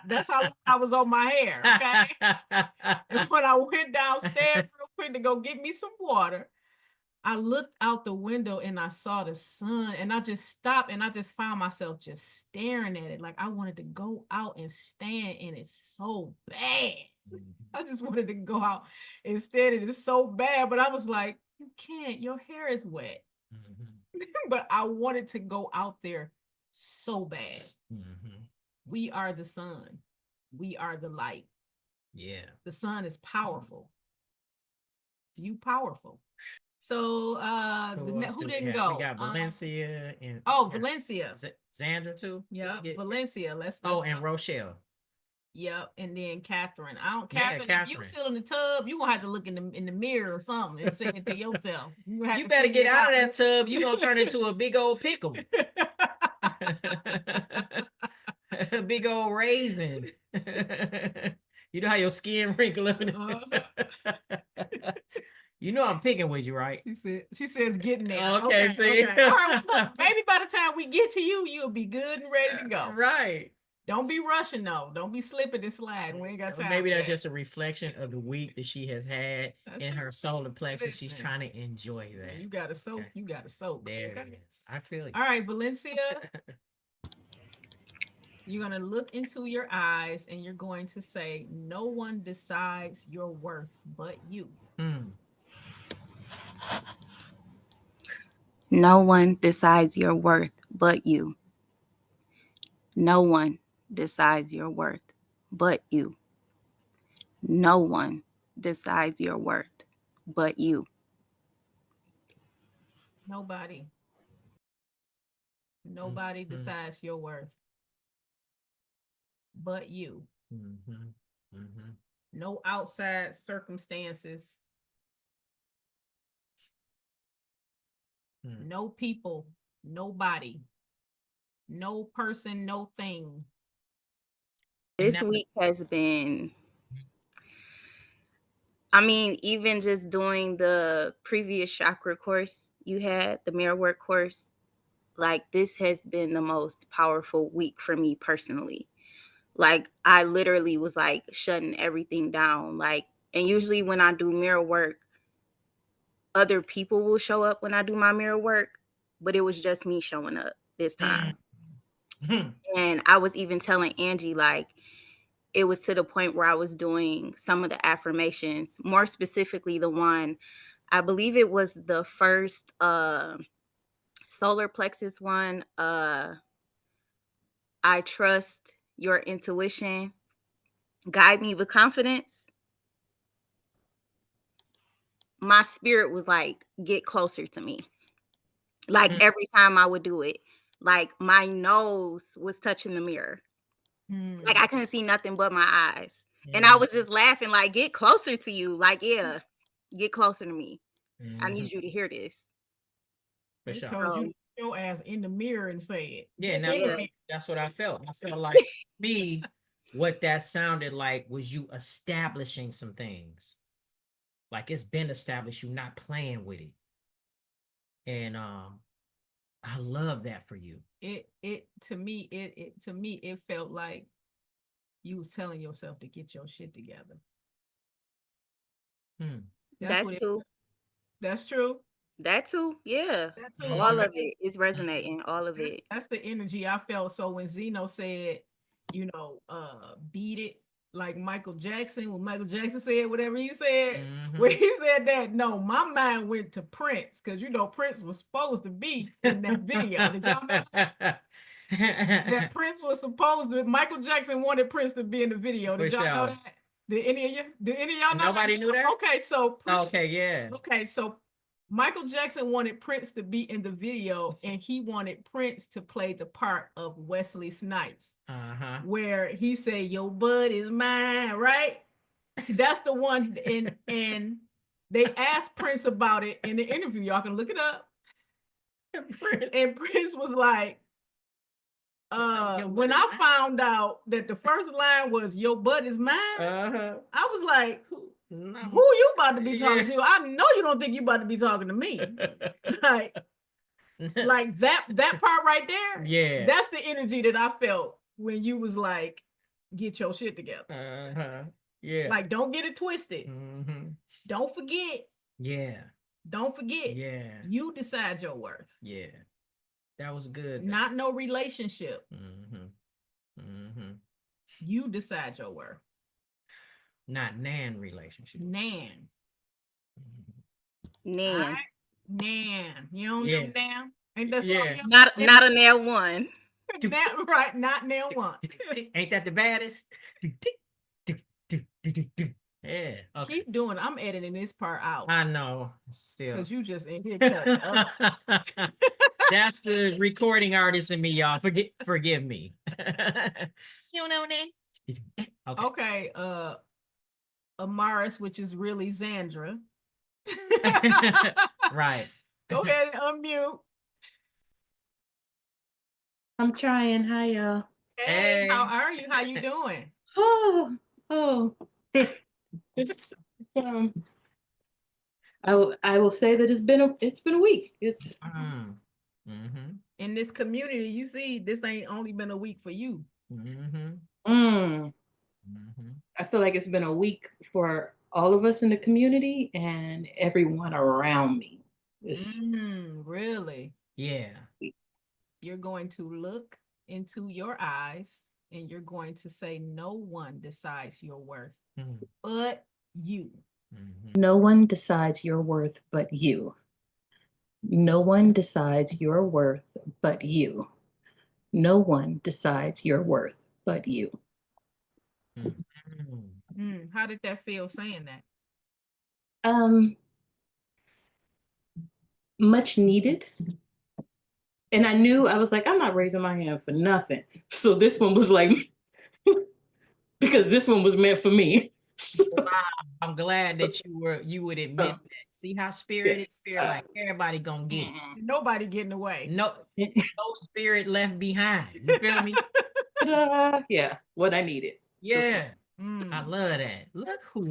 That's how I was on my hair. Okay. And when I went downstairs real quick to go get me some water, I looked out the window and I saw the sun, and I just stopped and I just found myself just staring at it. Like I wanted to go out and stand in it so bad. I just wanted to go out and stand in it so bad, but I was like, you can't, your hair is wet. But I wanted to go out there so bad. We are the sun. We are the light. Yeah. The sun is powerful. You powerful. So who didn't go? We got Valencia and Valencia. Zandra too. Yeah, Valencia. And Rochelle. Yep, and then Catherine. Catherine. If you still in the tub, you gonna have to look in the mirror or something and say it to yourself. You better get out of that tub. You gonna turn into a big old pickle. A big old raisin. You know how your skin wrinkle up. You know I'm picking with you, right? She says getting there. Okay, see? Okay. All right, well, look, maybe by the time we get to you, you'll be good and ready to go. Right. Don't be rushing though. Don't be slipping and sliding. We ain't got time. Maybe that's just a reflection of the week that she has had in her solar plexus. She's trying to enjoy that. You gotta soak. Okay. You gotta soak. There it is. I feel it. All right, Valencia. You're going to look into your eyes and you're going to say, no one decides your worth but you. No one decides your worth but you. No one decides your worth but you. No one decides your worth but you. Nobody. Nobody decides your worth but you. No outside circumstances. No people, nobody, no person, no thing. This week has been, I mean, even just doing the previous chakra course you had, the mirror work course, like this has been the most powerful week for me personally. Like I literally was like shutting everything down. Like, and usually when I do mirror work, other people will show up when I do my mirror work, but it was just me showing up this time. And I was even telling Angie, like, it was to the point where I was doing some of the affirmations, more specifically the one, I believe it was the first solar plexus one. I trust your intuition. Guide me with confidence. My spirit was like, get closer to me. Like every time I would do it, like my nose was touching the mirror. Like I couldn't see nothing but my eyes. And I was just laughing, like, get closer to you. Like, yeah, get closer to me. I need you to hear this. They told you your ass in the mirror and say it. Yeah, and that's what I felt. I felt like me, what that sounded like was you establishing some things. Like it's been established, you're not playing with it. And I love that for you. To me it felt like you was telling yourself to get your shit together. That too. That's true. That too. Yeah. That too. All of it is resonating. All of it. That's the energy I felt. So when Zeno said, you know, beat it like Michael Jackson, when Michael Jackson said whatever he said, when he said that, no, my mind went to Prince, because you know Prince was supposed to be in that video. Did y'all know that? That Prince was supposed to, Michael Jackson wanted Prince to be in the video. Did y'all know that? Did any of y'all know? Nobody knew that? Okay, so Prince, okay, yeah. Okay, so Michael Jackson wanted Prince to be in the video, and he wanted Prince to play the part of Wesley Snipes, where he said, "Your bud is mine," right? That's the one, and they asked Prince about it in the interview. Y'all can look it up. And Prince was like, when I found out that the first line was "Your butt is mine," I was like, who you about to be talking to? I know you don't think you about to be talking to me. like that part right there. Yeah, that's the energy that I felt when you was like, get your shit together. Yeah, like don't get it twisted. Don't forget. Yeah, don't forget. Yeah, you decide your worth. Yeah, that was good. Not no relationship. You decide your worth. Not Nan relationship. Nan. Nan. Right? Nan. You don't know Nan? Ain't that not a Nan one. Right, not Nan one. Ain't that the baddest? Yeah. Okay. Keep doing. I'm editing this part out. I know. Still. Because you just in here cutting up. That's the recording artist in me, y'all. Forgive me. You know that? Okay. Amaris, which is really Xandra. Right. Go ahead and unmute. I'm trying. Hi, y'all. Hey, how are you? How you doing? Oh. Just I will say that it's been a week. It's in this community. You see, this ain't only been a week for you. I feel like it's been a week for all of us in the community and everyone around me. Really? Yeah. You're going to look into your eyes and you're going to say, no one decides your worth but you. No one decides your worth but you. No one decides your worth but you. No one decides your worth but you. How did that feel saying that? Much needed. And I knew, I was like, I'm not raising my hand for nothing. So this one was like, because this one was meant for me. Wow, I'm glad that you would admit that. See how spirit is spirit, like everybody gonna get it. Nobody getting away. No spirit left behind. You feel me? Yeah, what I needed. Yeah. I love that. Look who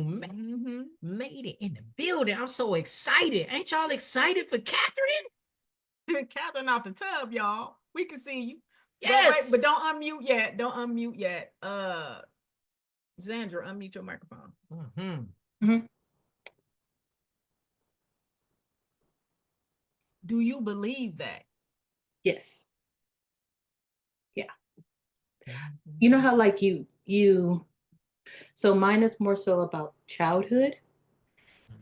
made it in the building. I'm so excited. Ain't y'all excited for Catherine? Catherine out the tub, y'all. We can see you. Yes. But don't unmute yet. Don't unmute yet. Zandra, unmute your microphone. Do you believe that? Yes. Yeah. You know how like you so mine is more so about childhood.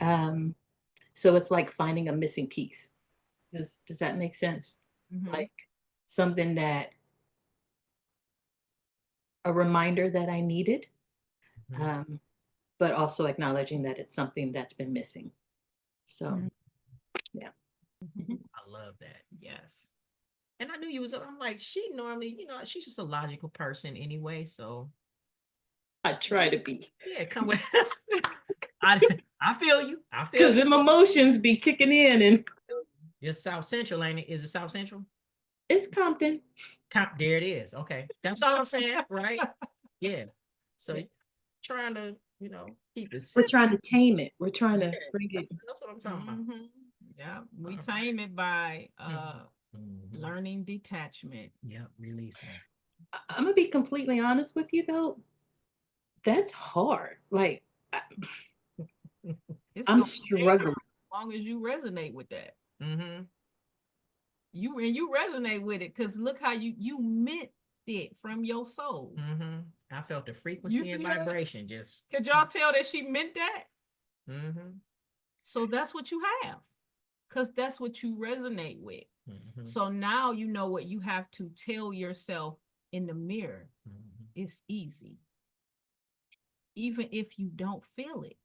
So it's like finding a missing piece. Does that make sense? Like something that a reminder that I needed, but also acknowledging that it's something that's been missing. So yeah. I love that. Yes. And I knew you was, I'm like, she normally, you know, she's just a logical person anyway. So I try to be. Yeah, come with I feel you. I feel because them emotions be kicking in and it's South Central, ain't it? Is it South Central? It's Compton. There it is. Okay. That's all I'm saying, right? Yeah. So trying to, you know, keep it simple. We're trying to tame it. We're trying to bring it. That's what I'm talking about. Yeah, we tame it by learning detachment. Yep, releasing. I'm gonna be completely honest with you though. That's hard. Like I'm struggling. As long as you resonate with that. You resonate with it because look how you meant it from your soul. I felt the frequency and vibration. Just could y'all tell that she meant that? So that's what you have, because that's what you resonate with. So now you know what you have to tell yourself in the mirror. It's easy, even if you don't feel it.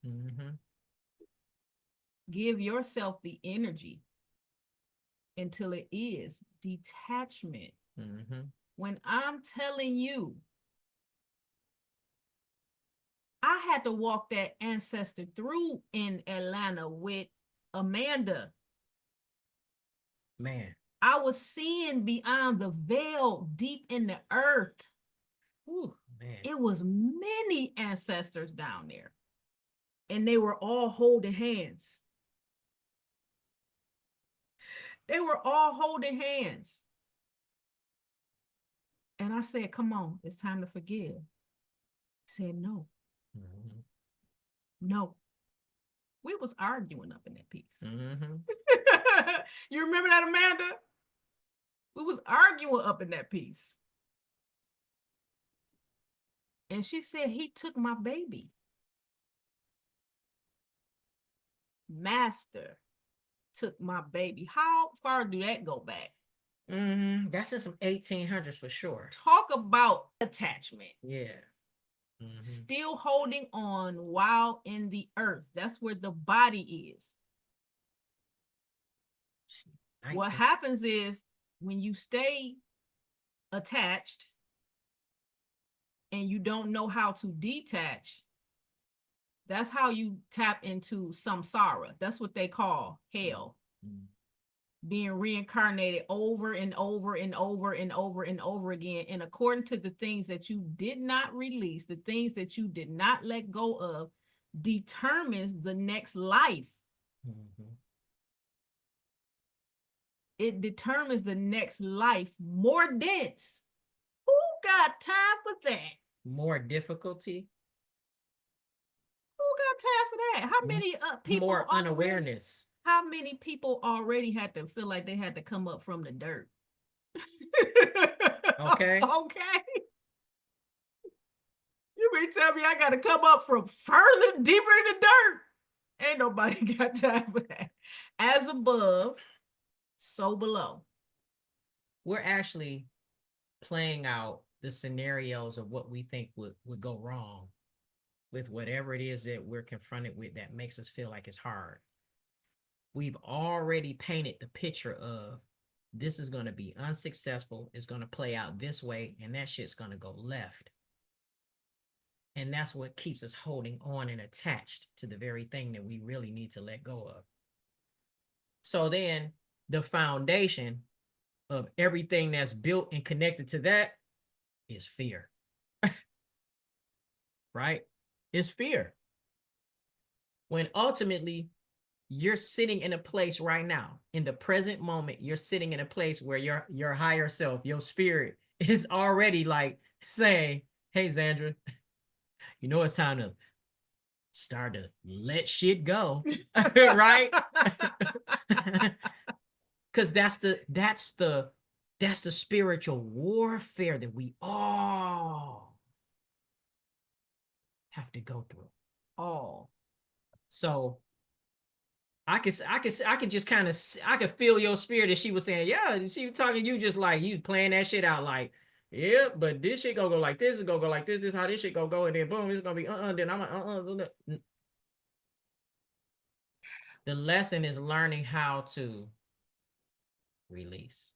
Give yourself the energy until it is detachment. When I'm telling you, I had to walk that ancestor through in Atlanta with Amanda. Man, I was seeing beyond the veil deep in the earth. Ooh, man. It was many ancestors down there, and they were all holding hands. They were all holding hands. And I said, come on, it's time to forgive. He said, no. No. We was arguing up in that piece. You remember that, Amanda? We was arguing up in that piece. And she said, he took my baby. Master took my baby. How far do that go back? That's in some 1800s for sure. Talk about attachment. Yeah. Still holding on while in the earth. That's where the body is. What happens is when you stay attached and you don't know how to detach, that's how you tap into samsara. That's what they call hell. Being reincarnated over and over and over and over and over again. And according to the things that you did not release, the things that you did not let go of, determines the next life. It determines the next life more dense. Who got time for that? More difficulty. Who got time for that? How many people? More unawareness. How many people already had to feel like they had to come up from the dirt? Okay. Okay. You mean tell me I got to come up from further, deeper in the dirt? Ain't nobody got time for that. As above, so below. We're actually playing out the scenarios of what we think would go wrong with whatever it is that we're confronted with that makes us feel like it's hard. We've already painted the picture of this is going to be unsuccessful, it's going to play out this way, and that shit's going to go left. And that's what keeps us holding on and attached to the very thing that we really need to let go of. So then the foundation of everything that's built and connected to that is fear. Right? It's fear. When ultimately you're sitting in a place right now, in the present moment, you're sitting in a place where your higher self, your spirit is already like saying, hey, Zandra, you know, it's time to start to let shit go. Right? Because that's the spiritual warfare that we all have to go through. All. So I could just kind of, I could feel your spirit as she was saying, yeah, she was talking to you just like you playing that shit out like, yeah, but this shit gonna go like this, it's gonna go like this is how this shit gonna go, and then boom, it's gonna be then I'm like The lesson is learning how to release.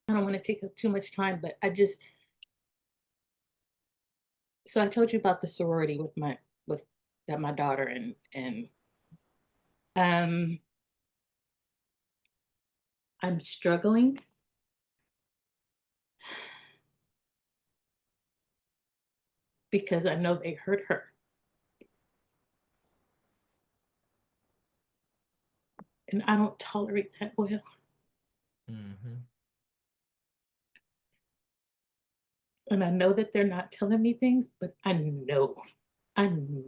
I don't want to take up too much time, but so I told you about the sorority with my daughter and I'm struggling because I know they hurt her. And I don't tolerate that well. Mm-hmm. And I know that they're not telling me things, but I know. And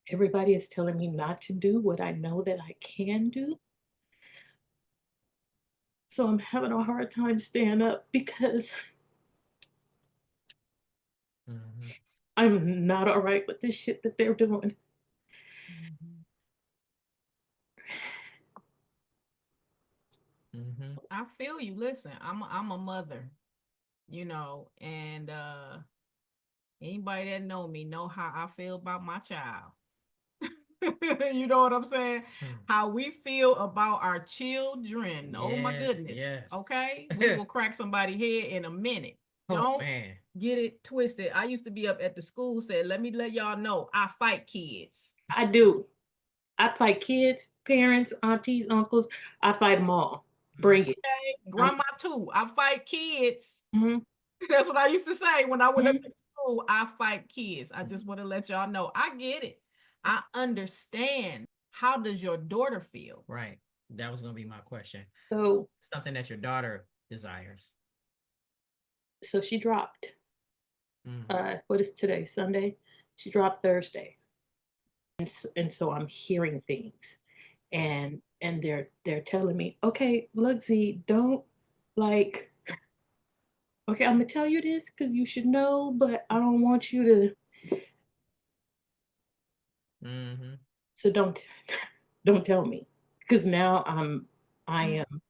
everybody is telling me not to do what I know that I can do. So I'm having a hard time staying up because I'm not all right with this shit that they're doing. I feel you. Listen, I'm a mother, you know, and anybody that know me know how I feel about my child. You know what I'm saying? How we feel about our children. Oh my goodness. Yes. Okay. We will crack somebody's head in a minute. Don't get it twisted. I used to be up at the school, said, let me let y'all know I fight kids. I do. I fight kids, parents, aunties, uncles. I fight them all. Bring it. Okay. Grandma too. I fight kids. That's what I used to say when I went up to school. I fight kids. I just want to let y'all know. I get it. I understand. How does your daughter feel? Right. That was going to be my question. So something that your daughter desires. So she dropped. What is today? Sunday? She dropped Thursday. And so I'm hearing things. And they're telling me, okay, look, Z, don't like, okay, I'm gonna tell you this because you should know, but I don't want you to. So don't tell me, because now I am.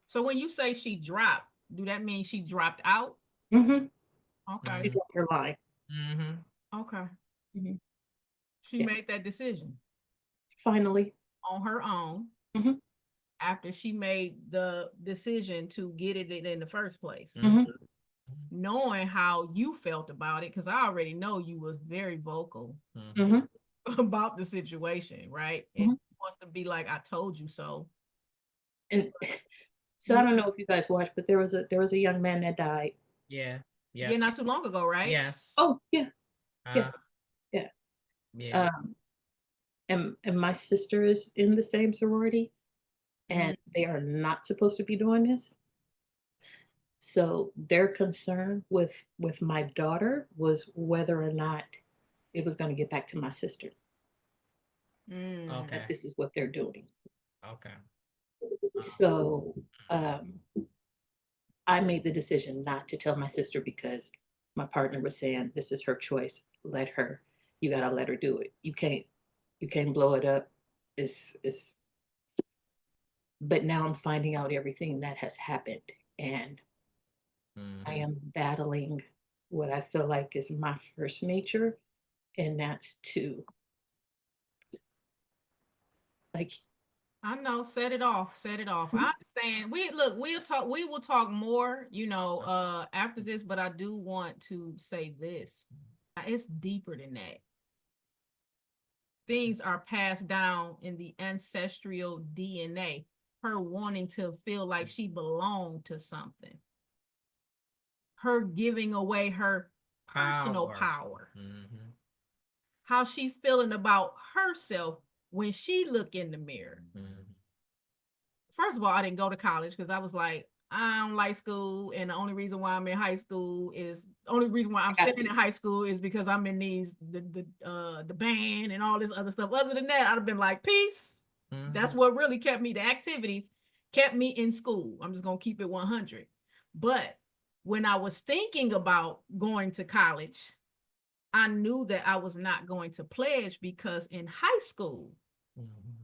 So when you say she dropped, do that mean she dropped out? Okay. She dropped her line. Okay. She made that decision. Finally. On her own. After she made the decision to get it in the first place. Knowing how you felt about it, because I already know you was very vocal about the situation, right? It wants to be like, I told you so. And so I don't know if you guys watched, but there was a young man that died. Yeah. Yes. Yeah, not too long ago, right? Yes. Oh, yeah. Yeah. And my sister is in the same sorority, and they are not supposed to be doing this. So their concern with my daughter was whether or not it was going to get back to my sister. Okay. That this is what they're doing. Okay. So I made the decision not to tell my sister because my partner was saying, this is her choice. Let her. you gotta let her do it. You can't blow it up. It's but now I'm finding out everything that has happened, and I am battling what I feel like is my first nature, and that's to like, I know, set it off, set it off. I understand. We will talk more, after this, but I do want to say this. It's deeper than that. Things are passed down in the ancestral DNA. Her wanting to feel like she belonged to something. Her giving away her personal power. How she feeling about herself when she look in the mirror. First of all, I didn't go to college because I was like, I don't like school, and the only reason why I'm in high school is staying in high school is because I'm in the band and all this other stuff. Other than that, I'd have been like, peace. That's what really kept me. The activities kept me in school. I'm just gonna keep it 100. But when I was thinking about going to college, I knew that I was not going to pledge because in high school,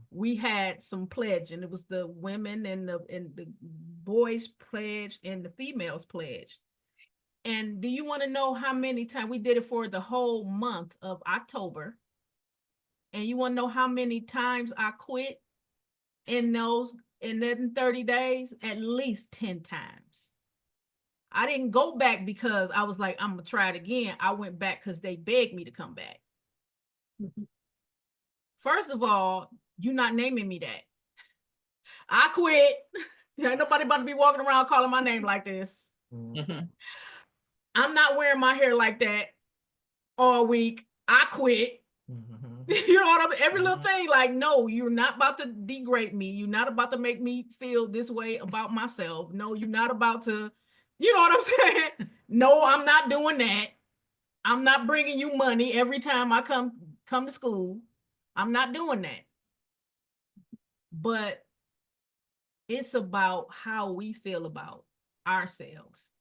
we had some pledge, and it was the women and the boys pledged and the females pledged. And do you want to know how many times we did it for the whole month of October? And you want to know how many times I quit in then 30 days? At least 10 times. I didn't go back because I was like, I'm gonna try it again. I went back because they begged me to come back. First of all, you're not naming me that. I quit. Ain't nobody about to be walking around calling my name like this. I'm not wearing my hair like that all week. I quit. You know what I mean? Every little thing, like, no, you're not about to degrade me. You're not about to make me feel this way about myself. No, you're not about to, you know what I'm saying? No, I'm not doing that. I'm not bringing you money every time I come to school. I'm not doing that. But it's about how we feel about ourselves.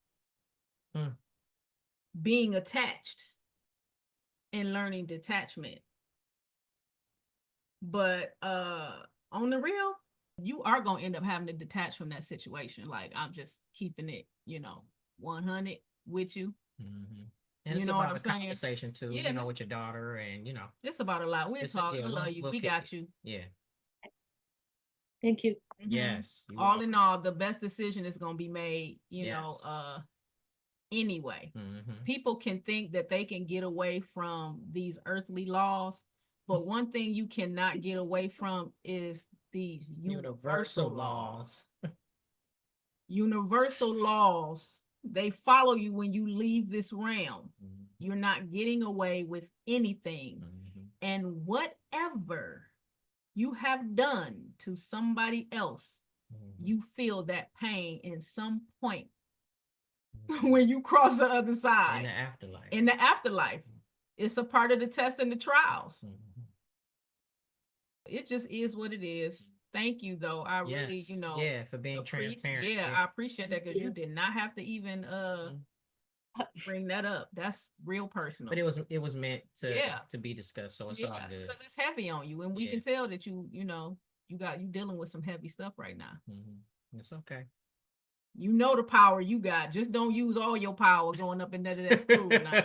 Being attached and learning detachment. But on the real, you are going to end up having to detach from that situation. Like, I'm just keeping it, 100 with you. And it's about a conversation too, with your daughter, and it's about a lot. We'll talk. I love you. We got you. Yeah. Thank you. Yes. All in all, the best decision is going to be made, anyway. People can think that they can get away from these earthly laws, but one thing you cannot get away from is these universal laws. Universal laws, they follow you when you leave this realm. You're not getting away with anything. And whatever you have done to somebody else, you feel that pain in some point when you cross the other side. In the afterlife. It's a part of the test and the trials. It just is what it is. Thank you, though. I really, for being transparent. I appreciate that, because you did not have to even bring that up. That's real personal. But it was meant to be discussed, so it's all good. Because it's heavy on you, and we can tell that you dealing with some heavy stuff right now. It's okay. You know the power you got. Just don't use all your power going up in that school now.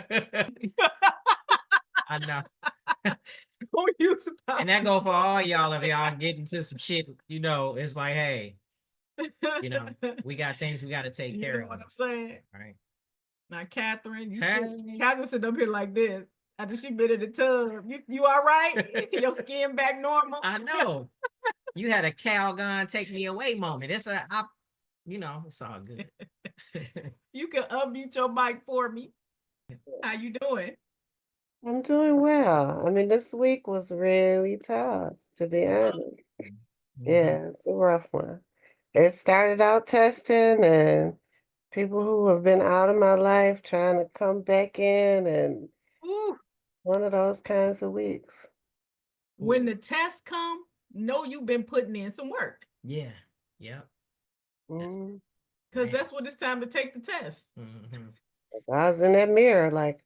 I know. Don't use the power. And that go for all y'all. If y'all get into some shit, it's like, hey, we got things we got to take care of. You know what I'm saying? All right. Now, Catherine, Catherine sitting up here like this after she been in the tub. You all right? Your skin back normal? I know. You had a Calgon take me away moment. It's all good. You can unmute your mic for me. How you doing? I'm doing well. I mean, this week was really tough, to be honest. Yeah, it's a rough one. It started out testing, and people who have been out of my life trying to come back in, and one of those kinds of weeks. When the tests come, know you've been putting in some work. Yeah. Yep. Because that's when it's time to take the test. I was in that mirror like,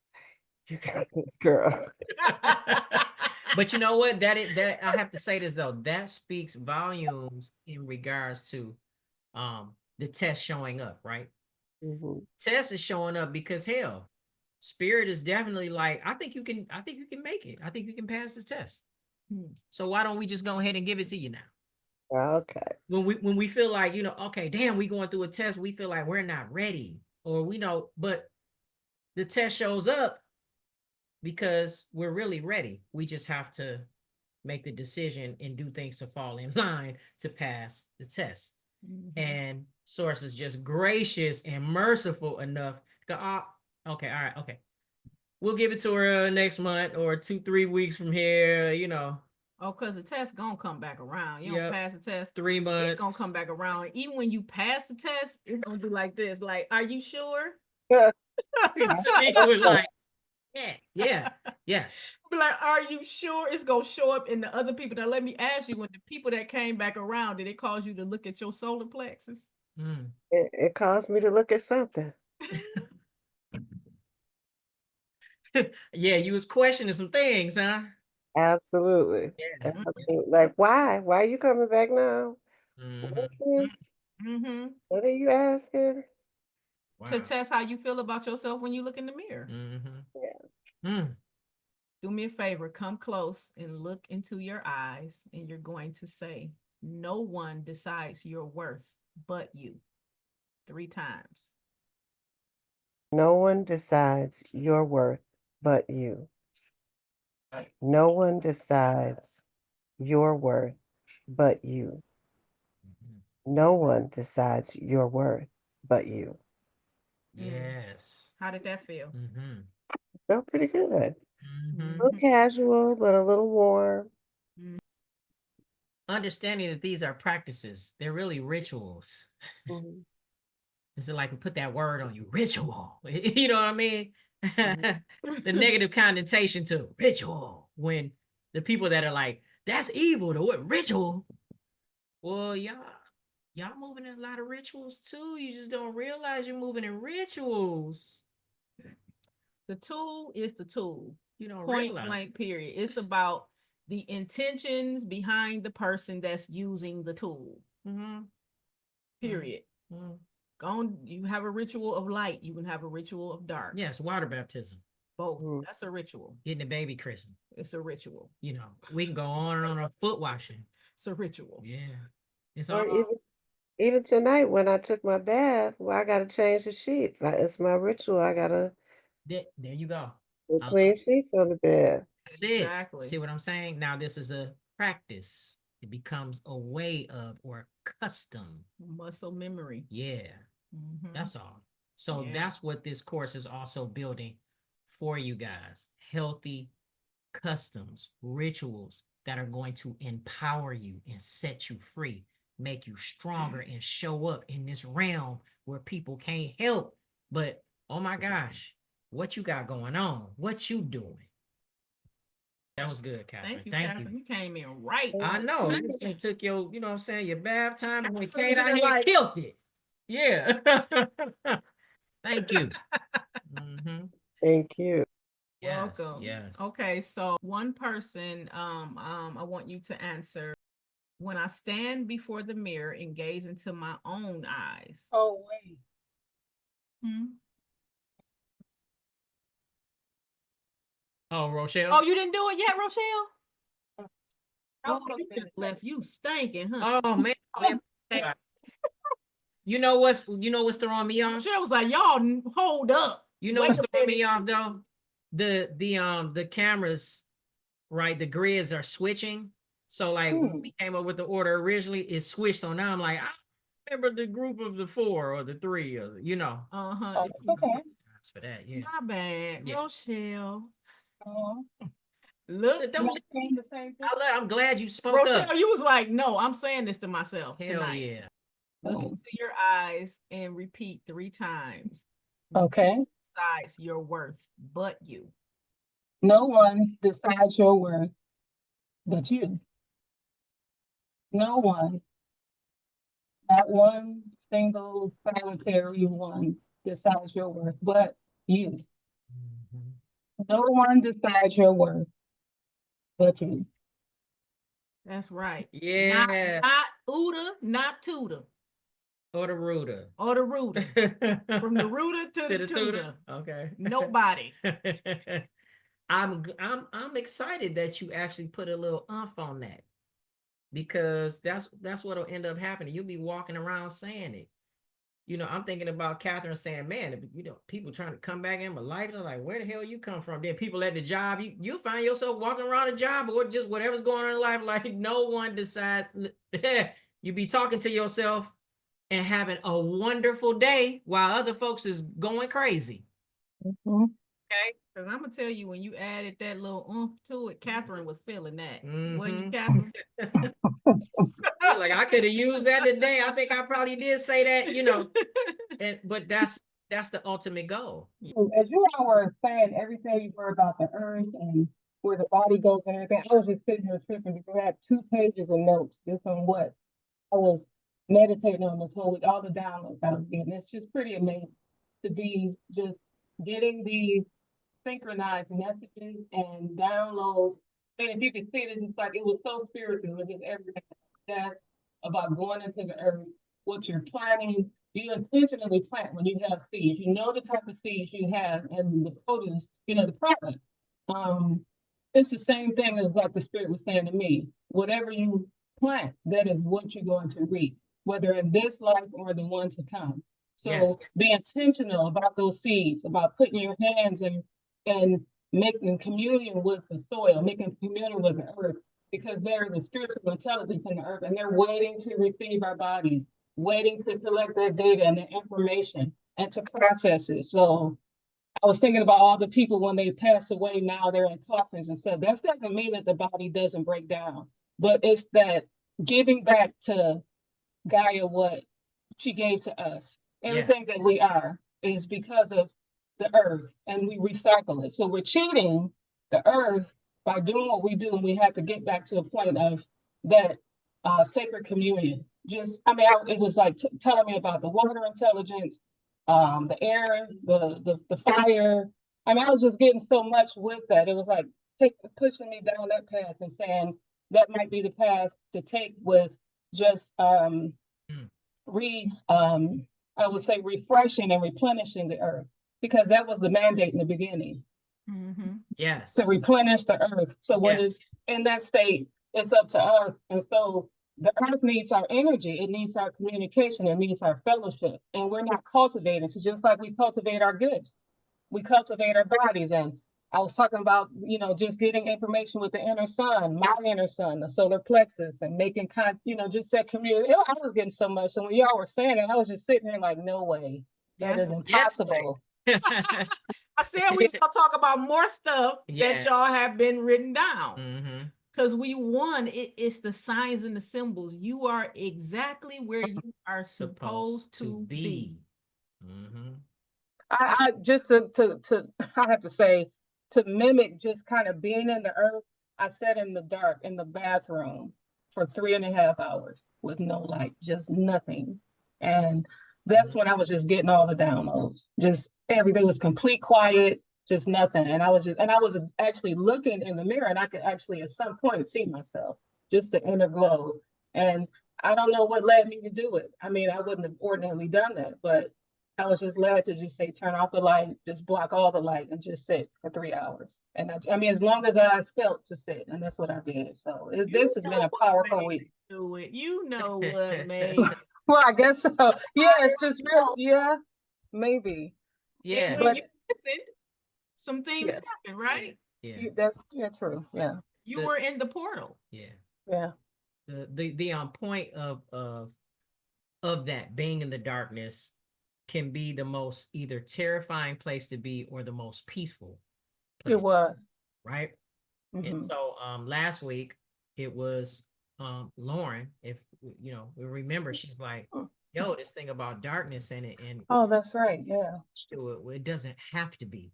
You got this, girl. But you know what? That I have to say this though. That speaks volumes in regards to the test showing up, right? Test is showing up because hell, spirit is definitely like, I think you can make it. I think you can pass this test. So why don't we just go ahead and give it to you now? Okay. When we feel like, okay, damn, we going through a test, we feel like we're not ready, or we know, but the test shows up because we're really ready. We just have to make the decision and do things to fall in line to pass the test. And source is just gracious and merciful enough to okay, all right, okay, we'll give it to her next month or 2-3 weeks from here, Oh, because the test gonna come back around. You don't pass the test, 3 months, it's gonna come back around. Even when you pass the test, it's gonna be like this. Like, are you sure? we're like, yeah, yes. Be like, are you sure? It's gonna show up in the other people. Now, let me ask you: when the people that came back around, did it cause you to look at your solar plexus? It caused me to look at something. Yeah, you was questioning some things, huh? Absolutely. Yeah. Like, why? Why are you coming back now? What's this? What are you asking? To test how you feel about yourself when you look in the mirror. Yeah. Do me a favor, come close and look into your eyes, and you're going to say, no one decides your worth but you. 3 times. No one decides your worth but you. No one decides your worth but you. No one decides your worth but you. Yes. How did that feel? Felt pretty good. A little casual, but a little warm. Understanding that these are practices, they're really rituals. It's like we put that word on you, ritual. You know what I mean? The negative connotation to ritual, when the people that are like, that's evil, the word ritual. Well, y'all moving in a lot of rituals too. You just don't realize you're moving in rituals. The tool is the tool. You don't Point realize. blank, period. It's about the intentions behind the person that's using the tool. Period. You have a ritual of light. You can have a ritual of dark. Yes, water baptism. Both. That's a ritual. Getting a baby christened. It's a ritual. We can go on and on foot washing. It's a ritual. Yeah. It's Or all. even tonight when I took my bath, well, I gotta change the sheets. It's my ritual. I gotta There you go. put clean sheets on the bed. That's exactly. See what I'm saying? Now this is a practice. It becomes a way of, or custom. Muscle memory. Yeah. That's all. So that's what this course is also building for you guys. Healthy customs, rituals that are going to empower you and set you free, make you stronger, and show up in this realm where people can't help but, oh my gosh, what you got going on? What you doing? That was good, Catherine. Thank you. You came in right. I know. You took your, you know what I'm saying, your bath time, and we came out here and killed it. Yeah. Thank you. Thank you. Welcome. Yes. Okay, so one person, I want you to answer. When I stand before the mirror and gaze into my own eyes. Oh, wait. Oh, Rochelle. Oh, you didn't do it yet, Rochelle? Oh, you just left you stinking, huh? Oh man. You know what's throwing me off? Rochelle was like, y'all hold up. You know what's throwing me off though? The cameras, right? The grids are switching. So like when we came up with the order originally, it switched. So now I'm like, I remember the group of the 4 or the 3 or Okay. For that, yeah. My bad, yeah. Rochelle. Look, so don't I'm glad you spoke Rochelle, up. you was like, no, I'm saying this to myself tonight. Yeah. Look into your eyes and repeat 3 times. Okay. Decides your worth but you. No one decides your worth but you. No one. Not one single solitary one decides your worth but you. No one decides your worth but you. That's right. Yeah. Not Uda, not Tuda. Or the rooter. Or the rooter. From the rooter to the tutor. Okay. Nobody. I'm excited that you actually put a little umph on that, because that's what'll end up happening. You'll be walking around saying it. You know, I'm thinking about Catherine saying, man, you know, people trying to come back in my life. They're like, where the hell you come from? Then people at the job, you find yourself walking around the job or just whatever's going on in life. Like no one decides. You be talking to yourself and having a wonderful day while other folks is going crazy. Mm-hmm. Okay, because I'm gonna tell you, when you added that little oomph to it, Catherine was feeling that. Mm-hmm. Wasn't you, Catherine? Like I could have used that today. I think I probably did say that, you know. But that's the ultimate goal. As you all were saying everything you were about the earth and where the body goes and everything, I was just sitting here tripping because I had 2 pages of notes just on what I was meditating on this whole week, all the downloads I was getting. It's just pretty amazing to be just getting these synchronized messages and downloads. And if you could see it, it's like it was so spiritual. It was just everything that's about going into the earth, what you're planting. You intentionally plant when you have seeds. You know the type of seeds you have and the produce, you know, the product. It's the same thing as like the spirit was saying to me. Whatever you plant, that is what you're going to reap, whether in this life or the one to come. So yes, be intentional about those seeds, about putting your hands in and making communion with the soil, making communion with the earth, because there is a spiritual intelligence in the earth and they're waiting to receive our bodies, waiting to collect that data and the information and to process it. So I was thinking about all the people when they pass away, now they're in coffins and stuff. That doesn't mean that the body doesn't break down, but it's that giving back to Gaia what she gave to us. Everything that we are is because of the earth and we recycle it. So we're cheating the earth by doing what we do, and we have to get back to a point of that sacred communion. Just, I mean, it was like telling me about the water intelligence, the air, the fire. I mean, I was just getting so much with that. It was like pushing me down that path and saying that might be the path to take with just I would say refreshing and replenishing the earth, because that was the mandate in the beginning. Mm-hmm. Yes. To replenish the earth. So when it's in that state, it's up to us. And so the earth needs our energy, it needs our communication, it needs our fellowship. And we're not cultivating. So just like we cultivate our gifts, we cultivate our bodies. And I was talking about, you know, just getting information with the inner sun, my inner sun, the solar plexus, and making just that community. I was getting so much. So when y'all were saying it, I was just sitting here like, no way. That is impossible. I said we was gonna talk about more stuff that y'all have been written down. Because we won. It's the signs and the symbols. You are exactly where you are supposed to be. I just to I have to say, to mimic just kind of being in the earth, I sat in the dark in the bathroom for 3.5 hours with no light, just nothing. And that's when I was just getting all the downloads. Just everything was complete quiet, just nothing. And I was actually looking in the mirror, and I could actually at some point see myself, just the inner glow. And I don't know what led me to do it. I mean, I wouldn't have ordinarily done that, but I was just led to just say, turn off the light, just block all the light and just sit for 3 hours. And I mean, as long as I felt to sit, and that's what I did. So this has been a powerful week. Do it. You know what, mate. Well, I guess so. Yeah, it's just real. Yeah, maybe. Yeah. When you listened, some things happen, right? Yeah. That's true. Yeah. You were in the portal. Yeah. Yeah. The point of that being in the darkness can be the most either terrifying place to be or the most peaceful place. It was. Right. And so last week it was Lauren, if you know, we remember, she's like, yo, this thing about darkness and oh, that's right. Yeah. It doesn't have to be.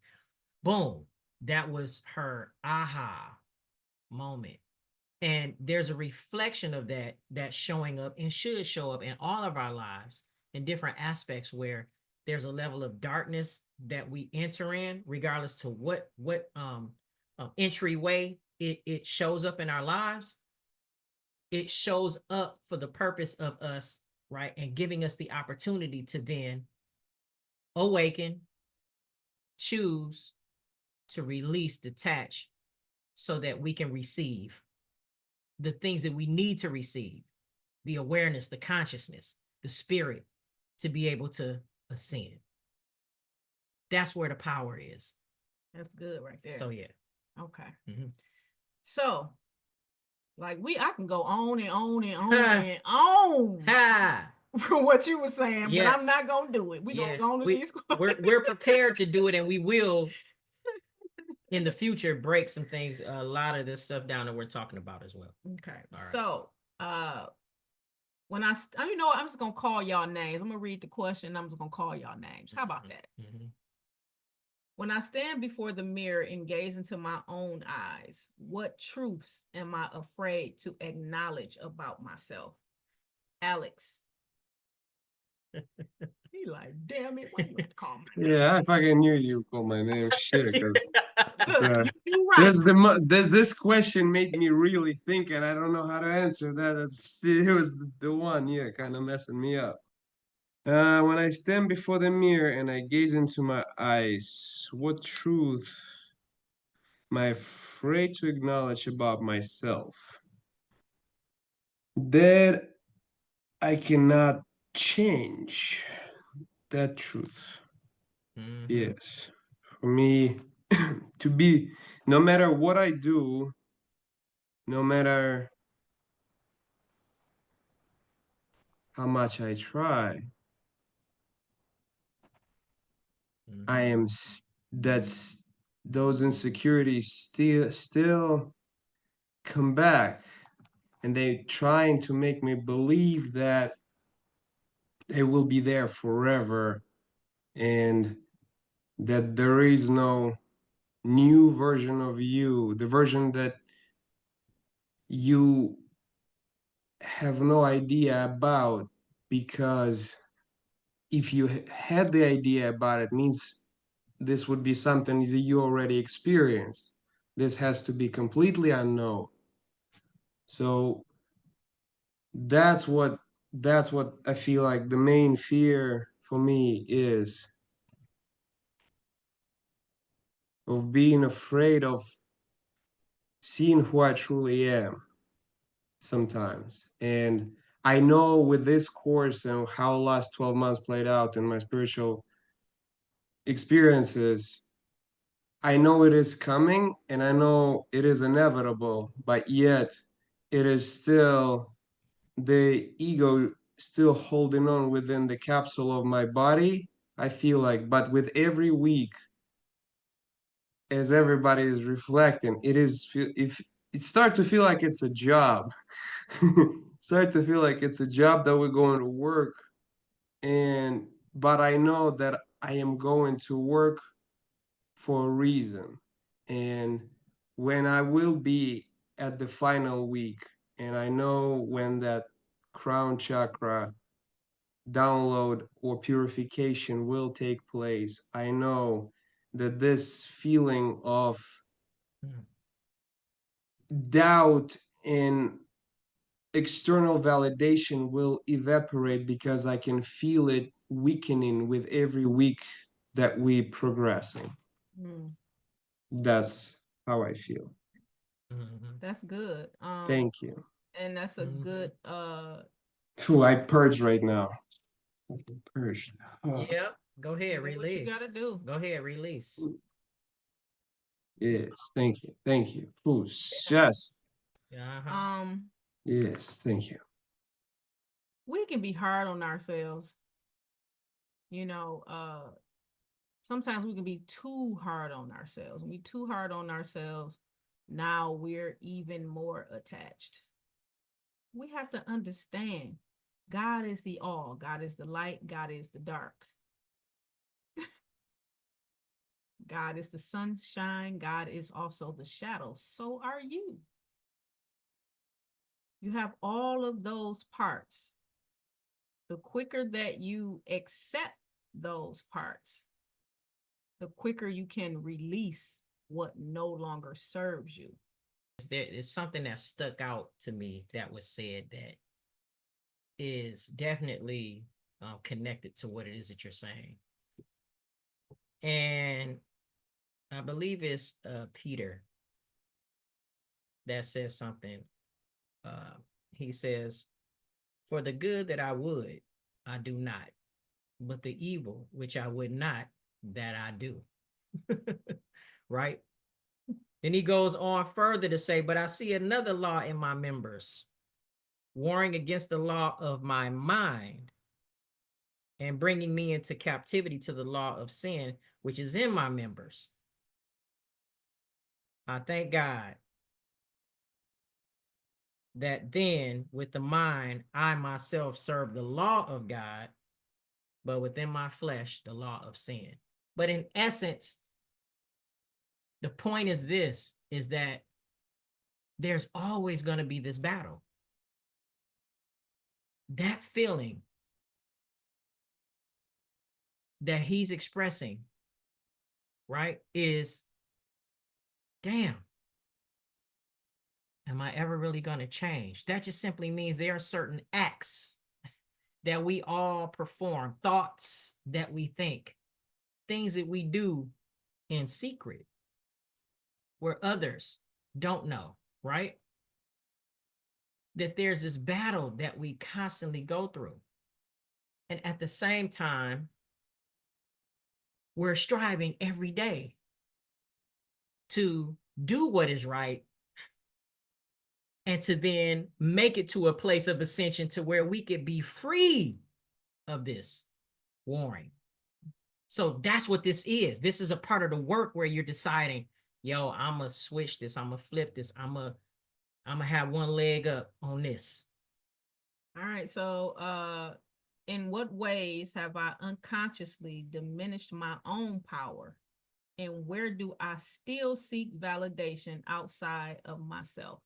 Boom. That was her aha moment. And there's a reflection of that's showing up and should show up in all of our lives in different aspects, where there's a level of darkness that we enter in, regardless to what entryway it shows up in our lives. It shows up for the purpose of us, right? And giving us the opportunity to then awaken, choose to release, detach, so that we can receive the things that we need to receive, the awareness, the consciousness, the spirit, to be able to ascend. That's where the power is. That's good right there. So yeah. Okay. Mm-hmm. So, like I can go on and on and on and on for what you were saying, yes. but I'm not gonna do it. We're gonna go on to these questions. We're prepared to do it, and we will in the future break some things, a lot of this stuff down that we're talking about as well. Okay. All right. So when I'm just gonna call y'all names. I'm gonna read the question. I'm just gonna call y'all names. How about that? Mm-hmm. When I stand before the mirror and gaze into my own eyes, what truths am I afraid to acknowledge about myself? Alex. He like, damn it, why you have to call my name? Yeah, I fucking knew you called my name. Shit, because you right. This question made me really think, and I don't know how to answer that. It was the one, yeah, kind of messing me up. When I stand before the mirror and I gaze into my eyes, what truth am I afraid to acknowledge about myself? That I cannot change that truth. Mm-hmm. Yes. For me, to be, no matter what I do, no matter how much I try, I am that's those insecurities still come back, and they trying to make me believe that they will be there forever, and that there is no new version of you, the version that you have no idea about, because if you had the idea about it, means this would be something that you already experienced. This has to be completely unknown. So that's what I feel like the main fear for me is, of being afraid of seeing who I truly am sometimes. And I know with this course and how the last 12 months played out in my spiritual experiences, I know it is coming and I know it is inevitable, but yet it is still the ego still holding on within the capsule of my body. I feel like, but with every week, as everybody is reflecting, if it start to feel like it's a job, start to feel like it's a job that we're going to work, but I know that I am going to work for a reason. And when I will be at the final week, and I know when that crown chakra download or purification will take place, I know that this feeling of doubt and external validation will evaporate, because I can feel it weakening with every week that we progressing. That's how I feel. That's good. Thank you. And that's a good Phew, I purge right now. Purge. Yep. Go ahead, release. What you gotta do. Go ahead, release. Yes, thank you. Thank you. Ooh, yes. Yes, thank you. We can be hard on ourselves. Sometimes we can be too hard on ourselves. When we too hard on ourselves, now we're even more attached. We have to understand God is the all. God is the light. God is the dark. God is the sunshine. God is also the shadow. So are you. You have all of those parts. The quicker that you accept those parts, the quicker you can release what no longer serves you. There is something that stuck out to me that was said that is definitely connected to what it is that you're saying. And I believe it's Peter that says something. He says, "For the good that I would, I do not, but the evil which I would not, that I do." Right? Then he goes on further to say, "But I see another law in my members, warring against the law of my mind and bringing me into captivity to the law of sin, which is in my members. I thank God that then with the mind, I myself serve the law of God, but within my flesh, the law of sin." But in essence, the point is this, is that there's always going to be this battle. That feeling that he's expressing, right, is, damn, am I ever really going to change? That just simply means there are certain acts that we all perform, thoughts that we think, things that we do in secret where others don't know, right? That there's this battle that we constantly go through. And at the same time, we're striving every day to do what is right and to then make it to a place of ascension to where we could be free of this warring. So that's what this is. This is a part of the work where you're deciding, yo, I'm gonna switch this, I'm gonna flip this, I'm gonna have one leg up on this. All right, so in what ways have I unconsciously diminished my own power? And where do I still seek validation outside of myself?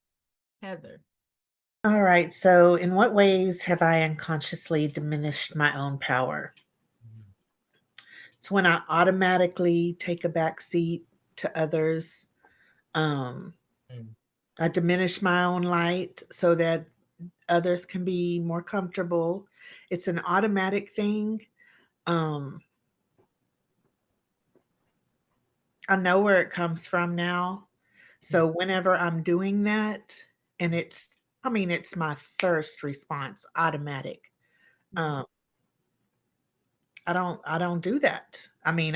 Heather. All right, so in what ways have I unconsciously diminished my own power? It's when I automatically take a back seat to others. I diminish my own light so that others can be more comfortable. It's an automatic thing. I know where it comes from now. So whenever I'm doing that, and it's my first response, automatic. I don't do that. I mean,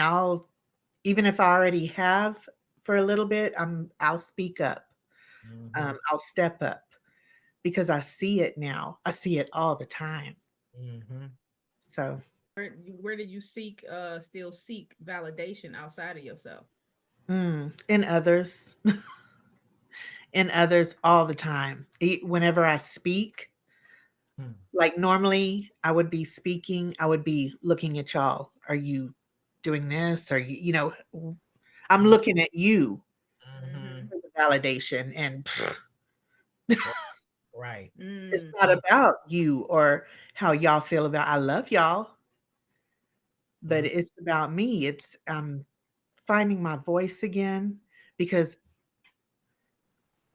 even if I already have for a little bit, I'll speak up. I'll step up because I see it now. I see it all the time. So where did you still seek validation outside of yourself? in others. In others all the time. Whenever I speak, like normally I would be speaking, I would be looking at y'all. Are you doing this? Are you, I'm looking at you for the validation, and right. It's not about you or how y'all feel about, I love y'all, but it's about me. It's finding my voice again, because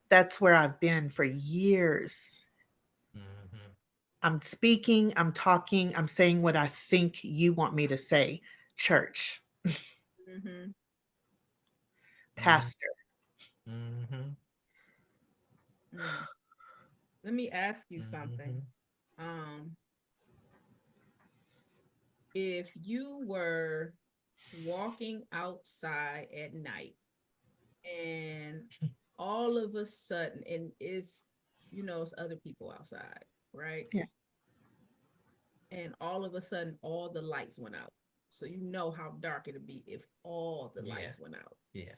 that's where I've been for years. I'm speaking, I'm talking, I'm saying what I think you want me to say. Church. Pastor. Let me ask you something. If you were walking outside at night and all of a sudden, and it's other people outside, right? Yeah. And all of a sudden, all the lights went out. So you know how dark it'd be if all the lights went out. Yeah.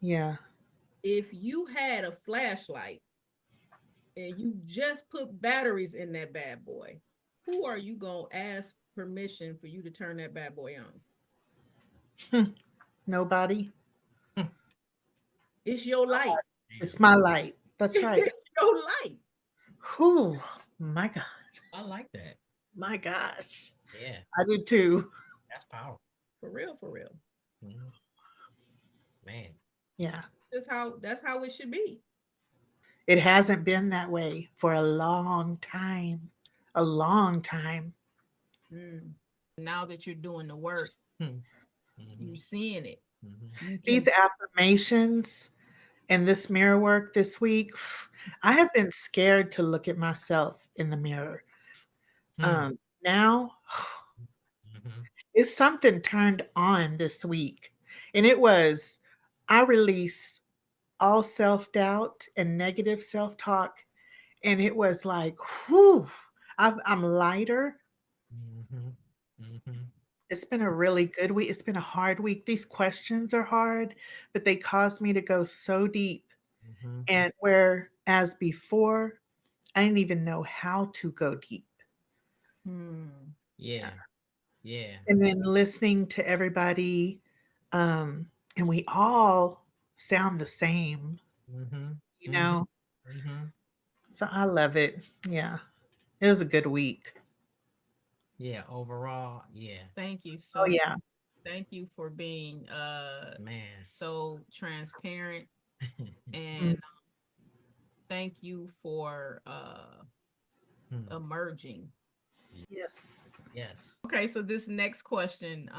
Yeah. If you had a flashlight and you just put batteries in that bad boy, who are you gonna ask permission for you to turn that bad boy on? Nobody. It's your light. It's my light. That's right. It's your light. Whew, my God. I like that. My gosh. Yeah. I do too. That's power. For real, for real. Mhm. Man. Yeah. That's how it should be. It hasn't been that way for a long time. A long time. Now that you're doing the work, you're seeing it. You can These affirmations and this mirror work this week, I have been scared to look at myself in the mirror. Now it's something turned on this week. And it was, I release all self-doubt and negative self-talk. And it was like, whew, I'm lighter. It's been a really good week. It's been a hard week. These questions are hard, but they caused me to go so deep. And whereas before, I didn't even know how to go deep. Yeah. Yeah. And then listening to everybody, and we all sound the same, you know? So I love it. Yeah. It was a good week. Yeah. Overall, yeah. Thank you Oh, yeah. Thank you for being so transparent and thank you for emerging. Yes. Yes. Okay, so this next question,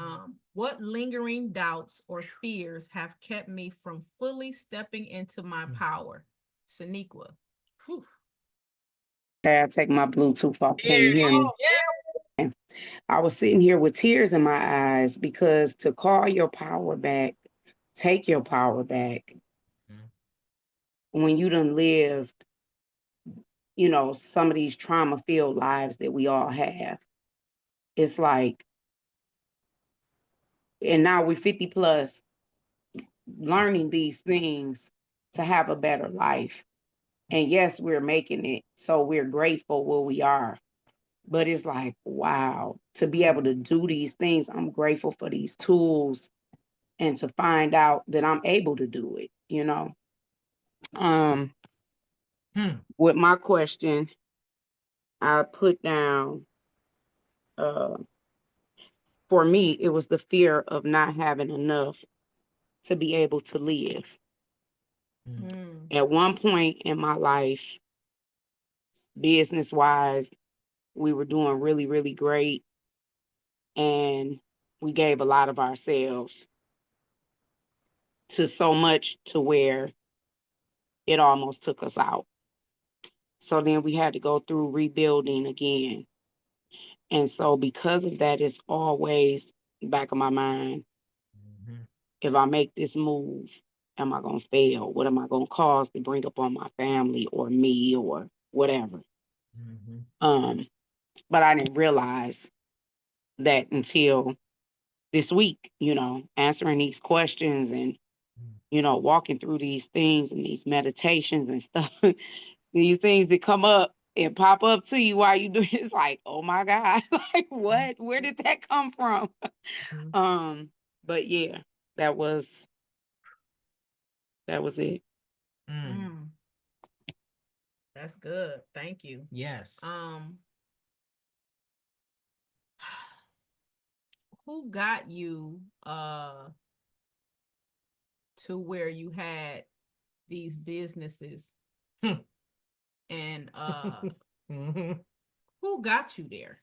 what lingering doubts or fears have kept me from fully stepping into my power? Saniqua. I take my Bluetooth off. Can you hear me? I was sitting here with tears in my eyes because to call your power back, take your power back, when you done lived, you know, some of these trauma-filled lives that we all have. It's like, and now we're 50 plus, learning these things to have a better life. And yes, we're making it. So we're grateful where we are. But it's like, wow, to be able to do these things, I'm grateful for these tools and to find out that I'm able to do it, you know. With my question, I put down, for me, it was the fear of not having enough to be able to live. At one point in my life, business wise, we were doing really, really great. And we gave a lot of ourselves to so much to where it almost took us out. So then we had to go through rebuilding again. And so because of that, it's always back of my mind. If I make this move, am I going to fail? What am I going to cause to bring up on my family or me or whatever? But I didn't realize that until this week, you know, answering these questions and, you know, walking through these things and these meditations and stuff, these things that come up and pop up to you while you do it, it's like, oh my God, like what? Where did that come from? But yeah, that was it. That's good. Thank you. Yes. Who got you to where you had these businesses and who got you there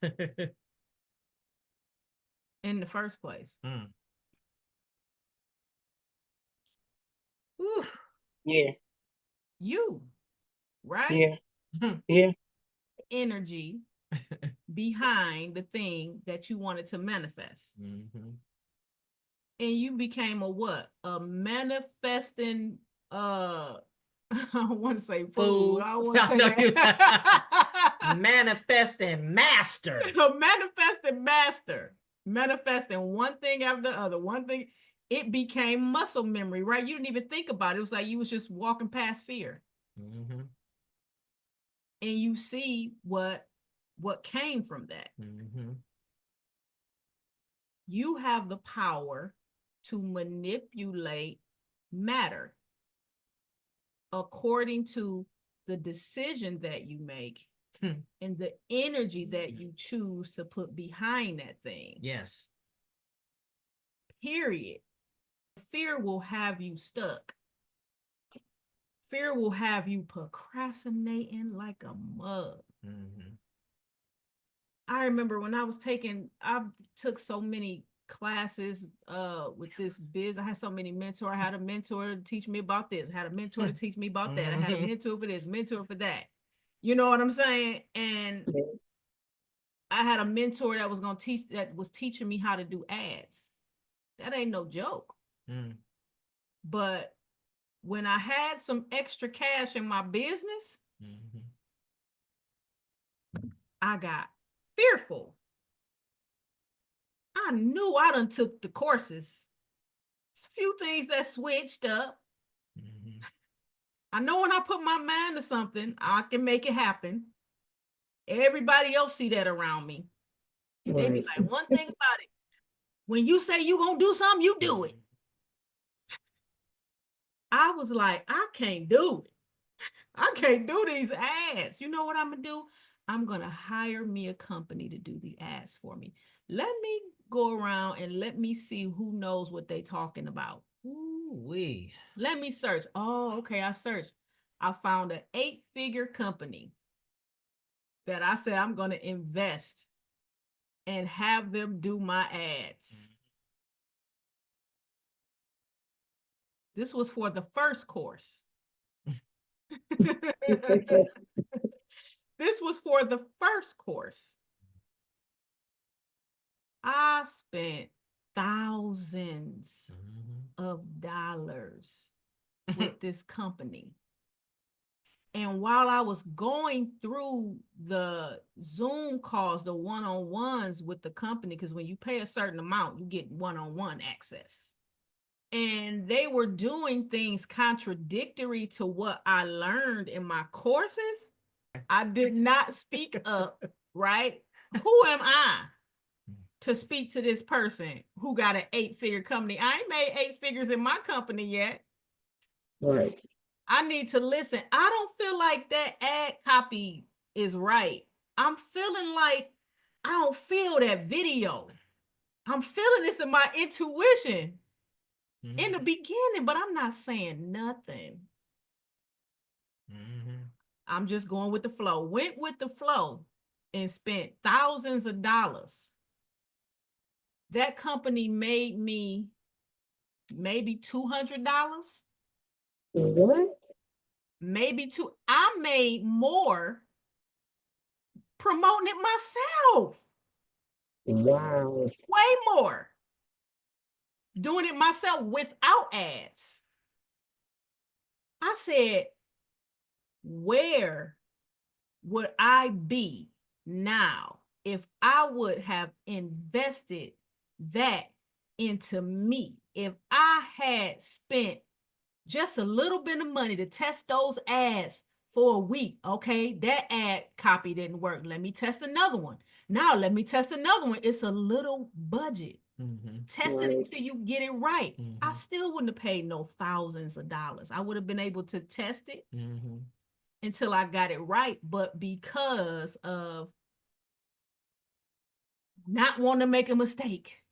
in the first place? Yeah. You, right? Yeah. Yeah. Energy behind the thing that you wanted to manifest. And you became a what? A manifesting I want to say food. I want to say that. Manifesting master. A manifesting master. Manifesting one thing after the other. One thing. It became muscle memory, right? You didn't even think about it. It was like you was just walking past fear. And you see what came from that. You have the power to manipulate matter according to the decision that you make and the energy that you choose to put behind that thing. Yes. period. Fear will have you stuck. Fear will have you procrastinating like a mug. I remember when I took so many classes with this biz. I had so many mentors. I had a mentor to teach me about this. I had a mentor to teach me about that. I had a mentor for this, mentor for that. You know what I'm saying? And I had a mentor that was teaching me how to do ads. That ain't no joke. But when I had some extra cash in my business, I got fearful. I knew I done took the courses. It's a few things that switched up. I know when I put my mind to something, I can make it happen. Everybody else see that around me. They be like, one thing about it, when you say you gonna do something, you do it. I was like, I can't do it. I can't do these ads. You know what I'm gonna do? I'm gonna hire me a company to do the ads for me. Let me go around and let me see who knows what they talking about. Ooh-wee. Let me search. Oh, okay, I searched. I found an 8-figure company that I said I'm gonna invest and have them do my ads. This was for the first course. This was for the first course. I spent thousands of dollars with this company. And while I was going through the Zoom calls, the one-on-ones with the company, because when you pay a certain amount, you get one-on-one access. And they were doing things contradictory to what I learned in my courses. I did not speak up, right? Who am I to speak to this person who got an 8-figure company? I ain't made 8 figures in my company yet. Right. I need to listen. I don't feel like that ad copy is right. I'm feeling like I don't feel that video. I'm feeling this in my intuition in the beginning, but I'm not saying nothing. I'm just going with the flow. Went with the flow and spent thousands of dollars. That company made me maybe $200. What? Maybe I made more promoting it myself. Wow. Way more. Doing it myself without ads. I said, where would I be now if I would have invested that into me? If I had spent just a little bit of money to test those ads for a week, okay, that ad copy didn't work. Let me test another one. Now let me test another one. It's a little budget. Test it until you get it right. I still wouldn't have paid no thousands of dollars. I would have been able to test it until I got it right. But because of not wanting to make a mistake,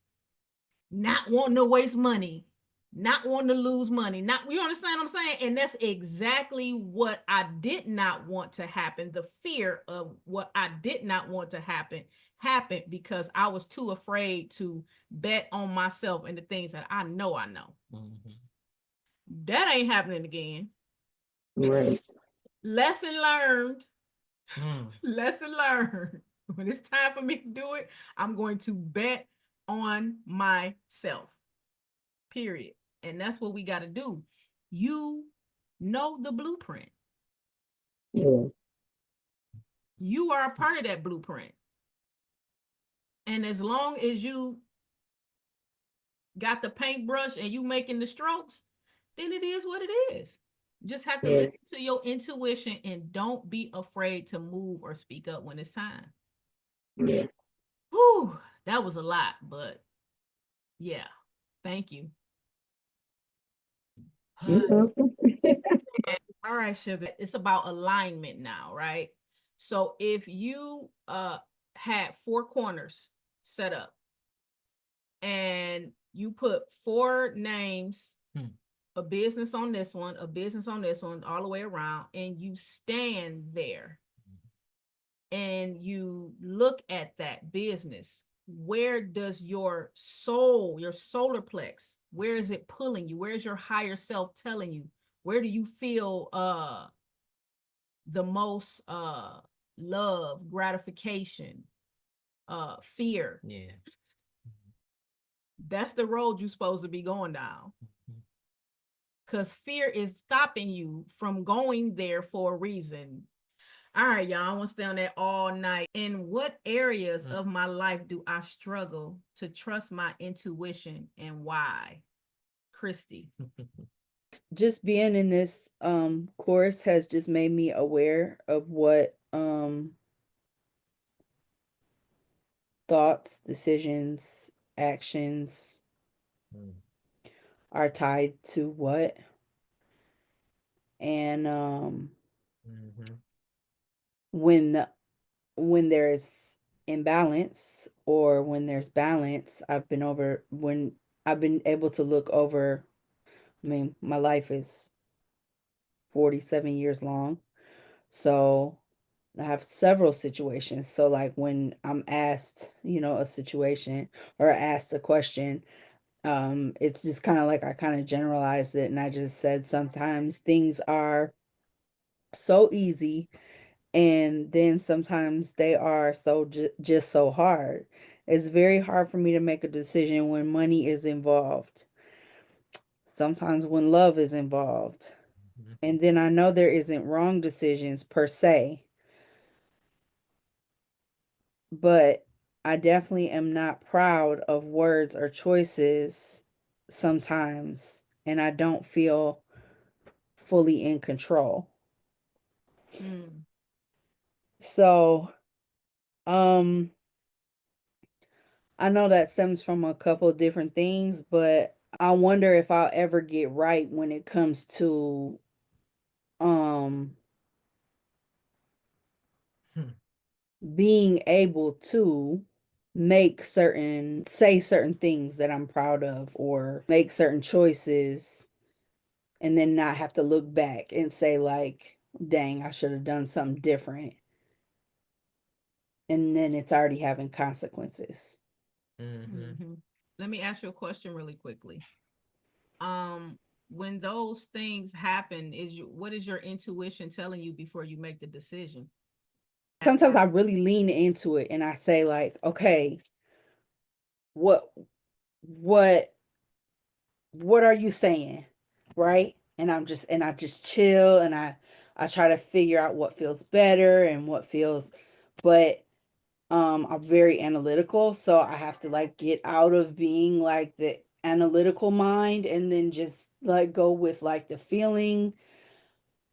not wanting to waste money, not wanting to lose money, you understand what I'm saying? And that's exactly what I did not want to happen. The fear of what I did not want to happen happened because I was too afraid to bet on myself and the things that I know. That ain't happening again. Right. Lesson learned. Lesson learned. When it's time for me to do it, I'm going to bet on myself. Period. And that's what we got to do. You know the blueprint. Yeah. You are a part of that blueprint. And as long as you got the paintbrush and you making the strokes, then it is what it is. You just have to listen to your intuition and don't be afraid to move or speak up when it's time. Yeah. Whew, that was a lot, but yeah, thank you. All right, sugar. It's about alignment now, right? So if you had 4 corners set up and you put 4 names, a business on this one, a business on this one, all the way around, and you stand there and you look at that business. Where does your soul, your solar plex, where is it pulling you? Where's your higher self telling you? Where do you feel the most love, gratification, fear? Yeah. That's the road you're supposed to be going down. Because fear is stopping you from going there for a reason. All right, y'all, I want to stay on that all night. In what areas of my life do I struggle to trust my intuition, and why? Christy. Just being in this course has just made me aware of what thoughts, decisions, actions are tied to what. And when there's imbalance or when there's balance, I've been able to look over. I mean, my life is 47 years long. So I have several situations. So like when I'm asked, a situation or asked a question, it's just kind of like I kind of generalized it and I just said sometimes things are so easy and then sometimes they are so just so hard. It's very hard for me to make a decision when money is involved. Sometimes when love is involved. And then I know there isn't wrong decisions per se, but I definitely am not proud of words or choices sometimes, and I don't feel fully in control. So, I know that stems from a couple of different things, but I wonder if I'll ever get right when it comes to being able to say certain things that I'm proud of or make certain choices and then not have to look back and say like, dang, I should have done something different. And then it's already having consequences. Let me ask you a question really quickly. When those things happen, what is your intuition telling you before you make the decision? Sometimes I really lean into it and I say like, okay, what are you saying? Right? And I just chill and I try to figure out what feels better and what feels, but I'm very analytical, so I have to like get out of being like the analytical mind and then just like go with like the feeling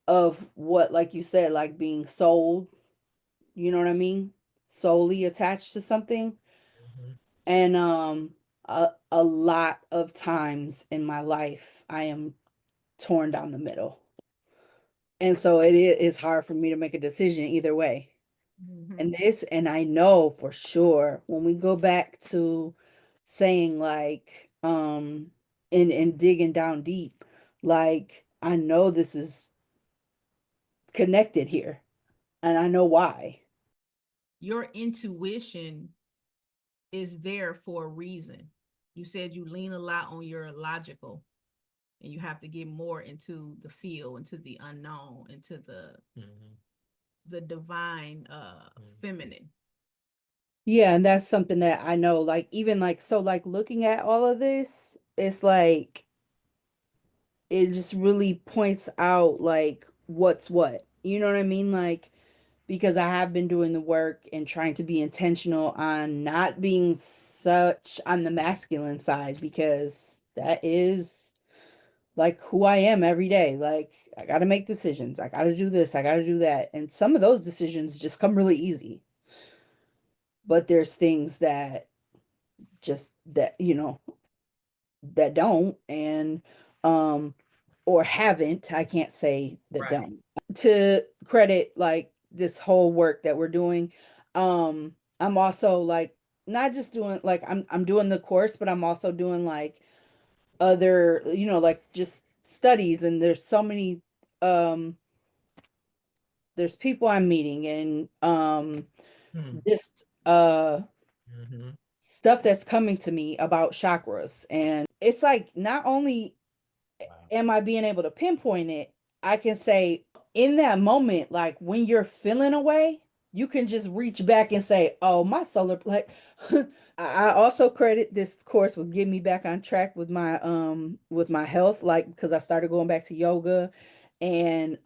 of what, like you said, like being sold, you know what I mean? Solely attached to something. And a lot of times in my life I am torn down the middle. And so it is hard for me to make a decision either way. And I know for sure when we go back to saying like and digging down deep, like I know this is connected here and I know why. Your intuition is there for a reason. You said you lean a lot on your logical and you have to get more into the feel, into the unknown, into the divine feminine. Yeah, and that's something that I know, like even like so like looking at all of this, it's like it just really points out like what's what. You know what I mean? Like because I have been doing the work and trying to be intentional on not being such on the masculine side because that is like who I am every day. Like I got to make decisions. I got to do this, I got to do that. And some of those decisions just come really easy. But there's things that just that, that don't and or haven't, I can't say that don't. To credit like this whole work that we're doing, I'm also like not just doing like I'm doing the course, but I'm also doing like other, like just studies, and there's so many there's people I'm meeting, and just stuff that's coming to me about chakras. And it's like, not only am I being able to pinpoint it, I can say in that moment, like when you're feeling away, you can just reach back and say, oh, my solar like I also credit this course with getting me back on track with my health, like because I started going back to yoga, and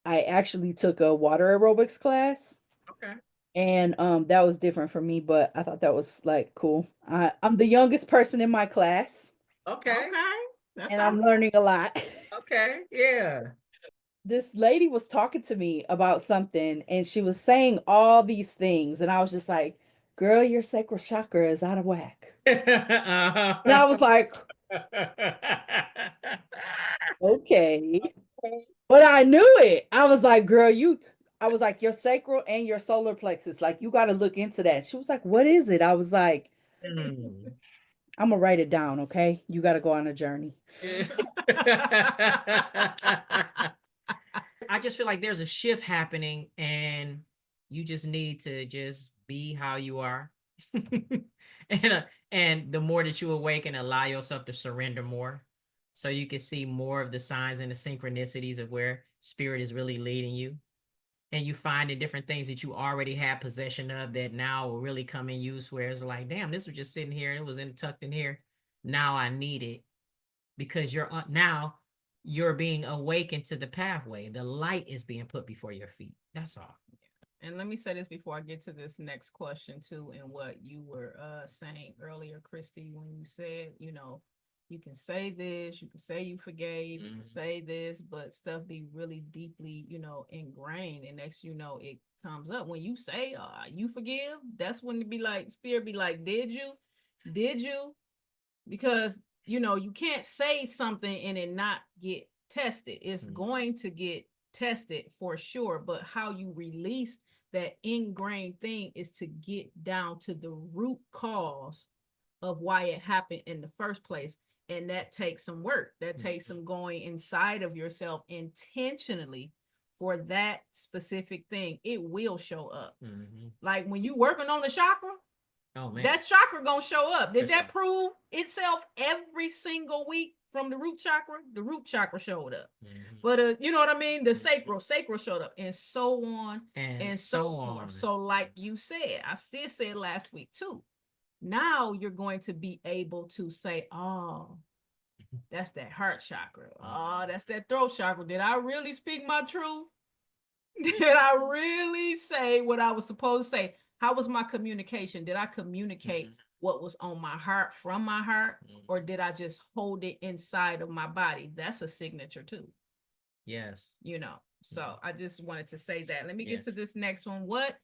I actually took a water aerobics class. Okay. And that was different for me, but I thought that was like cool. I'm the youngest person in my class. Okay. And I'm learning a lot. Okay. Yeah. This lady was talking to me about something, and she was saying all these things, and I was just like, girl, your sacral chakra is out of whack. And I was like, okay. But I knew it. I was like, girl, I was like, your sacral and your solar plexus, like, you got to look into that. She was like, what is it? I was like, I'm gonna write it down, okay? You got to go on a journey. I just feel like there's a shift happening, and you just need to just be how you are. And the more that you awaken, allow yourself to surrender more, so you can see more of the signs and the synchronicities of where spirit is really leading you. And you find the different things that you already had possession of that now will really come in use, where it's like, damn, this was just sitting here, it was tucked in here. Now I need it, because now you're being awakened to the pathway. The light is being put before your feet. That's all. And let me say this before I get to this next question too, and what you were saying earlier, Christy, when you said, you can say this, you can say you forgave, you can say this, but stuff be really deeply, ingrained. And next, it comes up when you say, you forgive. That's when it be like, spirit be like, did you? Because, you can't say something and it not get tested. It's going to get tested for sure, but how you release that ingrained thing is to get down to the root cause of why it happened in the first place. And that takes some work. That takes some going inside of yourself intentionally for that specific thing. It will show up. Like when you working on the chakra, oh man, that chakra gonna show up. Did that prove itself every single week from the root chakra? The root chakra showed up. But you know what I mean? The sacral showed up, and so on and so forth. So like you said, I still said last week too. Now you're going to be able to say, oh, that's that heart chakra. Oh, that's that throat chakra. Did I really speak my truth? Did I really say what I was supposed to say? How was my communication? Did I communicate what was on my heart from my heart, or did I just hold it inside of my body? That's a signature too. Yes. So I just wanted to say that. Let me get to this next one. What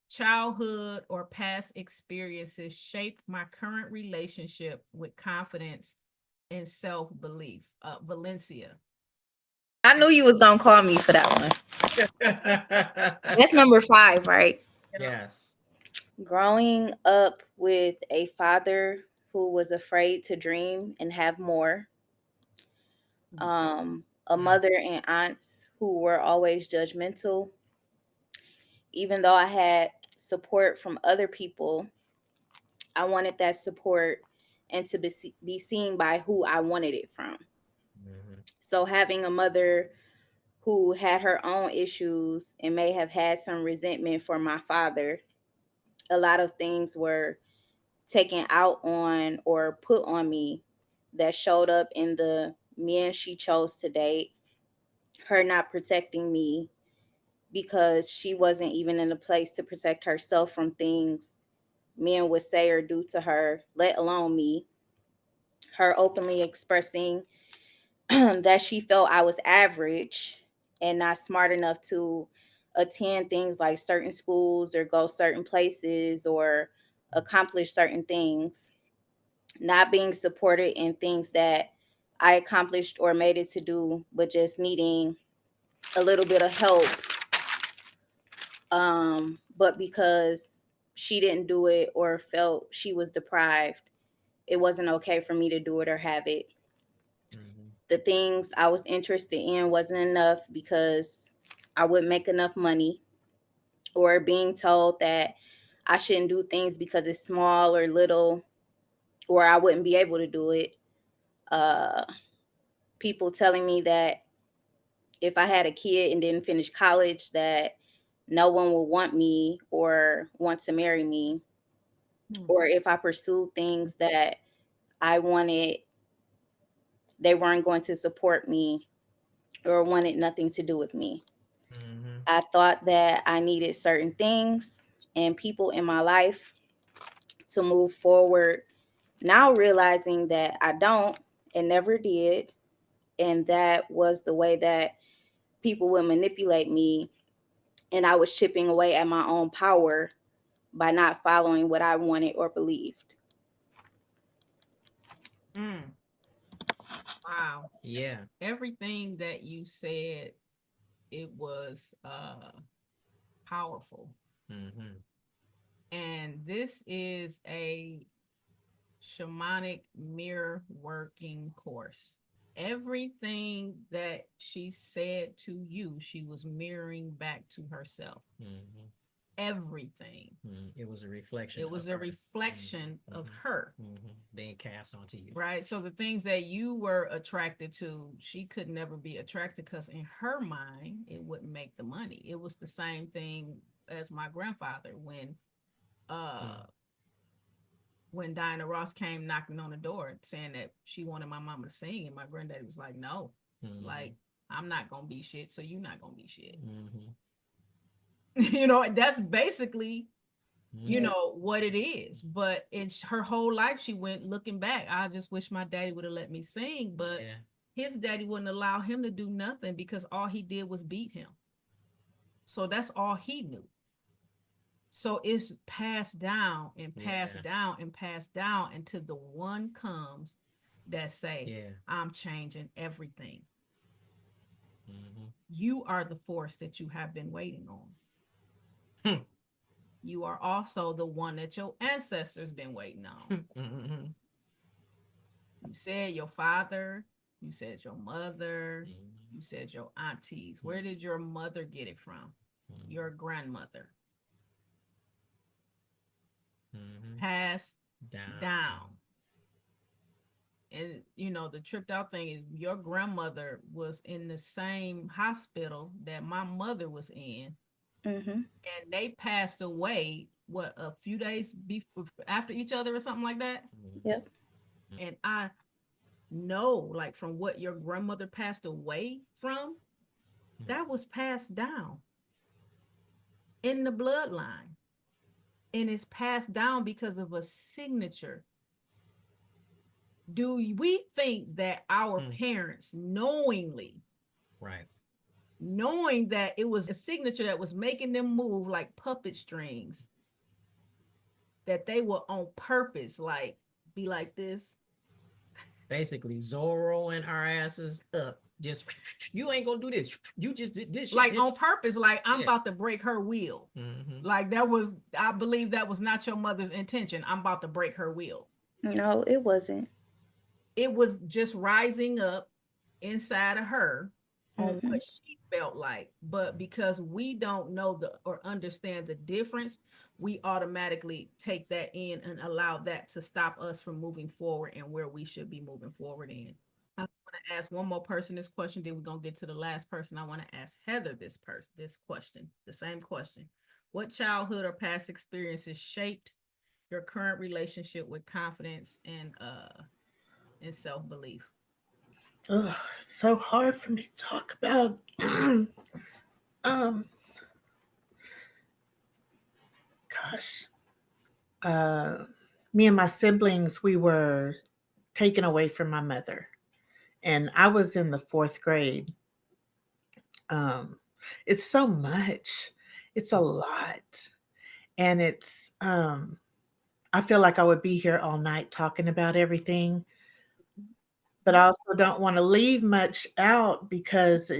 childhood or past experiences shaped my current relationship with confidence and self-belief? Valencia. I knew you was gonna call me for that one. That's number 5, right? Yes. Growing up with a father who was afraid to dream and have more. A mother and aunts who were always judgmental. Even though I had support from other people, I wanted that support and to be seen by who I wanted it from. So having a mother who had her own issues and may have had some resentment for my father, a lot of things were taken out on or put on me that showed up in the men she chose to date, her not protecting me because she wasn't even in a place to protect herself from things men would say or do to her, let alone me. Her openly expressing that she felt I was average and not smart enough to attend things like certain schools or go certain places or accomplish certain things. Not being supported in things that I accomplished or made it to do, but just needing a little bit of help. But because she didn't do it or felt she was deprived, it wasn't okay for me to do it or have it. The things I was interested in wasn't enough because I wouldn't make enough money, or being told that I shouldn't do things because it's small or little, or I wouldn't be able to do it. People telling me that if I had a kid and didn't finish college, that no one will want me or want to marry me. Or if I pursued things that I wanted, they weren't going to support me or wanted nothing to do with me. I thought that I needed certain things and people in my life to move forward. Now realizing that I don't and never did, and that was the way that people would manipulate me, and I was chipping away at my own power by not following what I wanted or believed. Wow. Yeah. Everything that you said, it was powerful. And this is a shamanic mirror working course. Everything that she said to you, she was mirroring back to herself. Everything. It was a reflection. It was a reflection of her being cast onto you. Right. So the things that you were attracted to, she could never be attracted because in her mind, it wouldn't make the money. It was the same thing as my grandfather when Diana Ross came knocking on the door saying that she wanted my mama to sing, and my granddaddy was like, no, like, I'm not gonna be shit, so you're not gonna be shit. You know, that's basically you know what it is. But it's her whole life she went looking back, I just wish my daddy would have let me sing, but his daddy wouldn't allow him to do nothing because all he did was beat him. So that's all he knew. So it's passed down and passed down and passed down until the one comes that say, I'm changing everything. You are the force that you have been waiting on. You are also the one that your ancestors been waiting on. You said your father, you said your mother, you said your aunties. Where did your mother get it from? Your grandmother. Passed down. And you know, the tripped out thing is your grandmother was in the same hospital that my mother was in. And they passed away, what, a few days after each other or something like that? Yep. And I know, like, from what your grandmother passed away from, that was passed down in the bloodline. And it's passed down because of a signature. Do we think that our parents knowingly, knowing that it was a signature that was making them move like puppet strings, that they were on purpose, like, be like this? Basically, Zorroing our asses up. Just, you ain't gonna do this. You just did this. Like, on purpose, like, I'm about to break her will. Like, that was, I believe that was not your mother's intention. I'm about to break her will. No, it wasn't. It was just rising up inside of her on what she felt like. But because we don't know or understand the difference, we automatically take that in and allow that to stop us from moving forward and where we should be moving forward in. I want to ask one more person this question, then we're going to get to the last person. I want to ask Heather this question, the same question. What childhood or past experiences shaped your current relationship with confidence and self-belief? Oh, it's so hard for me to talk about. Gosh. Me and my siblings, we were taken away from my mother, and I was in the 4th grade. It's so much. It's a lot. And it's I feel like I would be here all night talking about everything. But I also don't want to leave much out because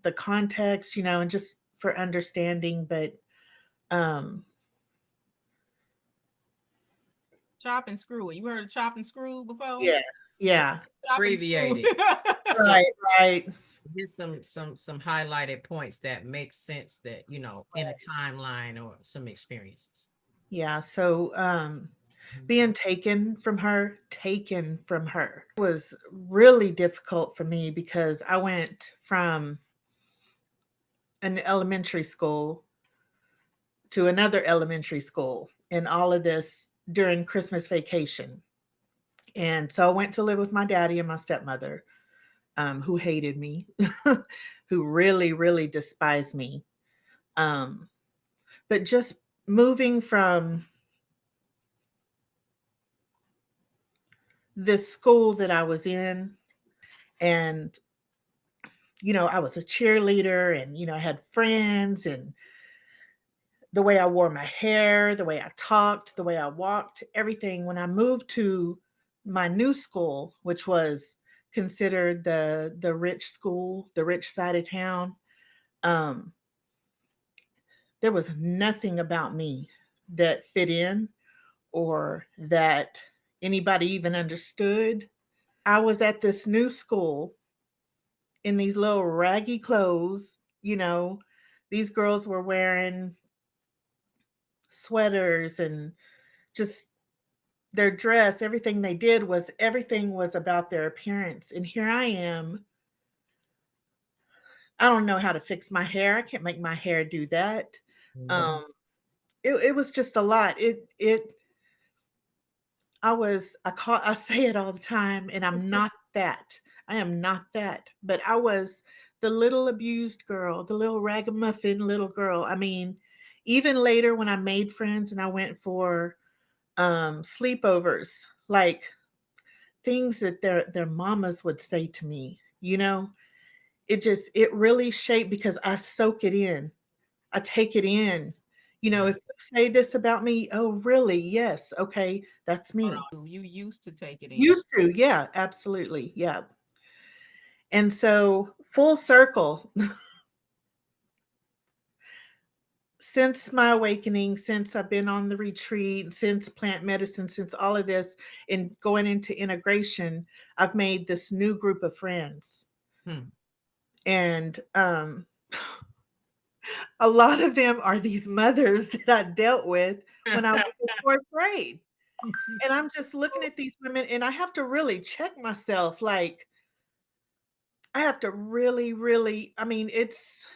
the context, and just for understanding. But Chop and screw it. You heard of chop and screw before? Yeah, yeah. Chop and screw. Abbreviated. Right, right. Here's some highlighted points that make sense that, you know, in a timeline or some experiences. Yeah. So being taken from her was really difficult for me because I went from an elementary school to another elementary school and all of this during Christmas vacation. And so I went to live with my daddy and my stepmother, who hated me, who really, really despised me. But just moving from this school that I was in, and, you know, I was a cheerleader and, you know, I had friends, and the way I wore my hair, the way I talked, the way I walked, everything. When I moved to my new school, which was considered the rich school, the rich side of town, um, there was nothing about me that fit in or that anybody even understood. I was at this new school in these little raggy clothes, you know. These girls were wearing sweaters and just their dress, everything they did was everything was about their appearance. And here I am. I don't know how to fix my hair. I can't make my hair do that. Um, it was just a lot. I say it all the time, and I'm not that. I am not that. But I was the little abused girl, the little ragamuffin little girl. I mean, even later when I made friends and I went for sleepovers, like things that their mamas would say to me, you know, it really shaped because I soak it in. I take it in. You know, if you say this about me, oh really? Yes, okay, that's me. You used to take it in. Used to, yeah, absolutely. Yeah. And so full circle, since my awakening, since I've been on the retreat, since plant medicine, since all of this and going into integration, I've made this new group of friends. And a lot of them are these mothers that I dealt with when I was in fourth grade. And I'm just looking at these women and I have to really check myself. Like, I have to really, really, I mean, it's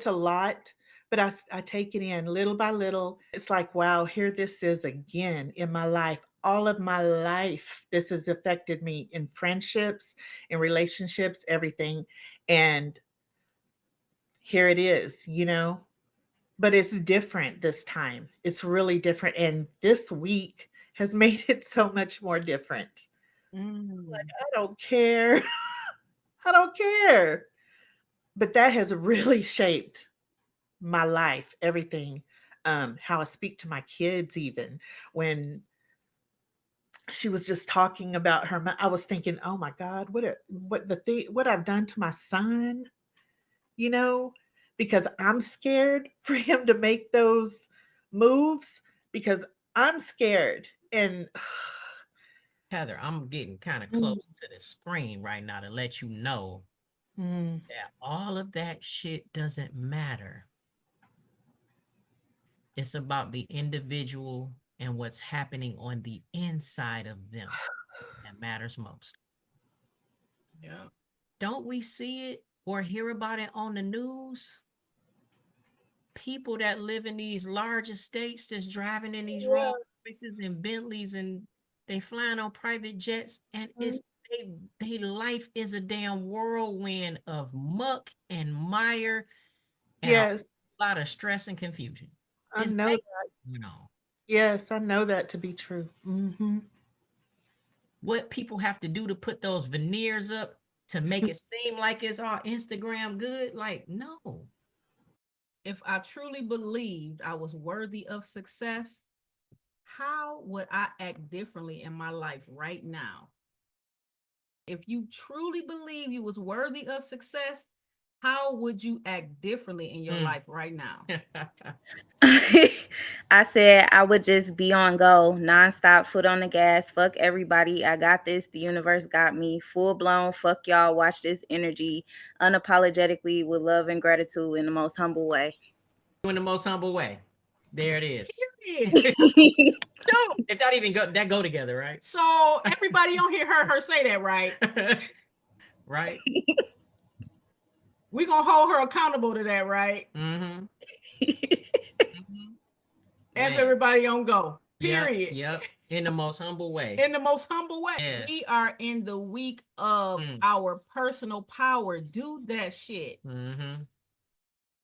a lot, but I take it in little by little. It's like, wow, here this is again in my life. All of my life, this has affected me in friendships, in relationships, everything. And here it is, you know, but it's different this time. It's really different. And this week has made it so much more different. Like, I don't care. I don't care. But that has really shaped my life, everything. How I speak to my kids, even when she was just talking about her, I was thinking, oh my God, what I've done to my son, you know, because I'm scared for him to make those moves because I'm scared. And Heather, I'm getting kind of close to the screen right now to let you know that all of that shit doesn't matter. It's about the individual and what's happening on the inside of them that matters most. Yeah. Don't we see it or hear about it on the news? People that live in these large estates that's driving in these Rolls Royces and Bentleys and they flying on private jets and it's they life is a damn whirlwind of muck and mire and a lot of stress and confusion. I know that. You know. Yes, I know that to be true. What people have to do to put those veneers up to make it seem like it's all Instagram good, like no. If I truly believed I was worthy of success, how would I act differently in my life right now? If you truly believe you was worthy of success, how would you act differently in your life right now? I said I would just be on go, nonstop, foot on the gas. Fuck everybody. I got this. The universe got me. Full blown. Fuck y'all. Watch this energy. Unapologetically, with love and gratitude, in the most humble way. In the most humble way. There it is. If that even go together, right? So everybody on here heard her say that, right? Right. We gonna hold her accountable to that, right? Mm-hmm. Everybody on go. Period. Yep. In the most humble way. In the most humble way. Yes. We are in the week of our personal power. Do that shit.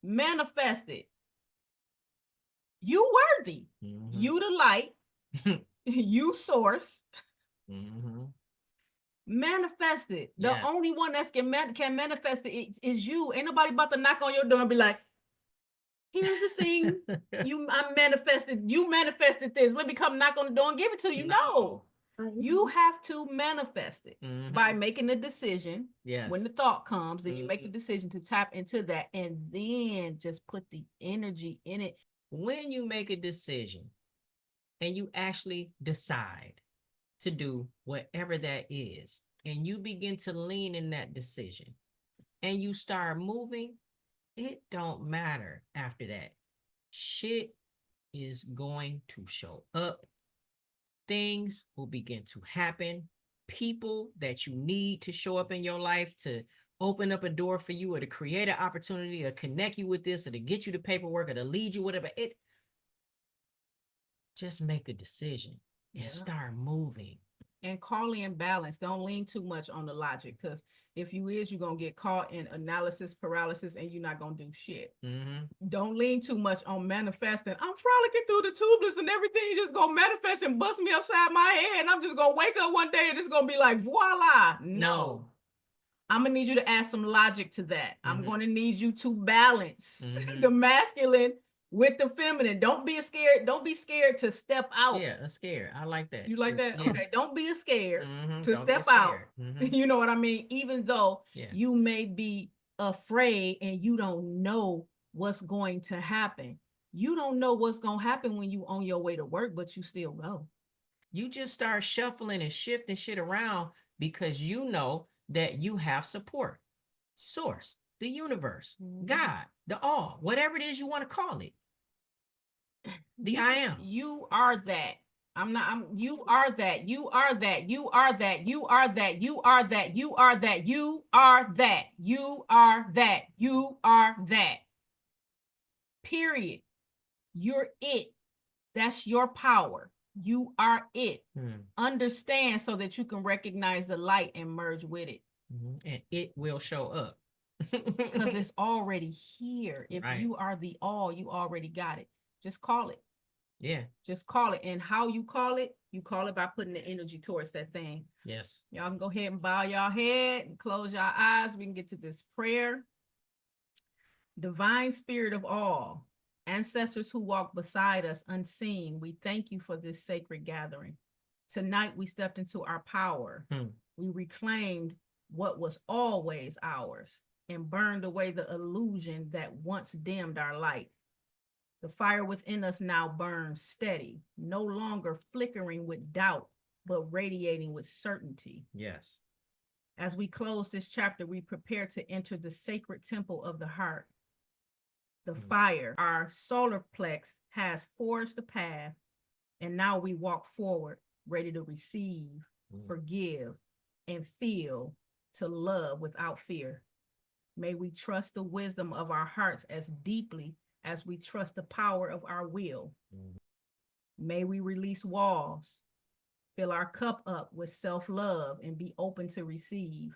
Manifest it. You worthy. You the light. You source. Manifest it. The only one that can manifest it is you. Ain't nobody about to knock on your door and be like, here's the thing. You manifested this. Let me come knock on the door and give it to you. No. You have to manifest it by making the decision. Yes. When the thought comes, then you make the decision to tap into that and then just put the energy in it. When you make a decision and you actually decide to do whatever that is, and you begin to lean in that decision and you start moving, it don't matter after that. Shit is going to show up. Things will begin to happen. People that you need to show up in your life to open up a door for you or to create an opportunity or connect you with this or to get you the paperwork or to lead you, whatever. Just make the decision and start moving. And call in balance. Don't lean too much on the logic, because if you is, you're going to get caught in analysis paralysis and you're not going to do shit. Don't lean too much on manifesting. I'm frolicking through the tubeless and everything just going to manifest and bust me upside my head. And I'm just going to wake up one day and it's going to be like, voila. No. I'm going to need you to add some logic to that. I'm going to need you to balance the masculine with the feminine. Don't be scared. Don't be scared to step out. Yeah, scared. I like that. You like that? Yeah. Okay. Don't be scared to Don't step out. You know what I mean? Even though you may be afraid and you don't know what's going to happen. You don't know what's going to happen when you on your way to work, but you still go. You just start shuffling and shifting shit around because you know that you have support. Source, the universe, God, the all, whatever it is you want to call it. The I am. You are that. You are that. You are that. You are that. You are that. You are that. You are that. You are that. You are that. You are that. Period. You're it. That's your power. You are it. Understand so that you can recognize the light and merge with it. And it will show up. Because it's already here. If you are the all, you already got it. Just call it. Yeah. Just call it. And how you call it by putting the energy towards that thing. Yes. Y'all can go ahead and bow your head and close your eyes. We can get to this prayer. Divine Spirit of all, ancestors who walk beside us unseen, we thank you for this sacred gathering. Tonight we stepped into our power. We reclaimed what was always ours and burned away the illusion that once dimmed our light. The fire within us now burns steady, no longer flickering with doubt, but radiating with certainty. Yes. As we close this chapter, we prepare to enter the sacred temple of the heart. The fire, our solar plex, has forged the path, and now we walk forward, ready to receive, forgive, and feel, to love without fear. May we trust the wisdom of our hearts as deeply as we trust the power of our will. May we release walls, fill our cup up with self-love, and be open to receive.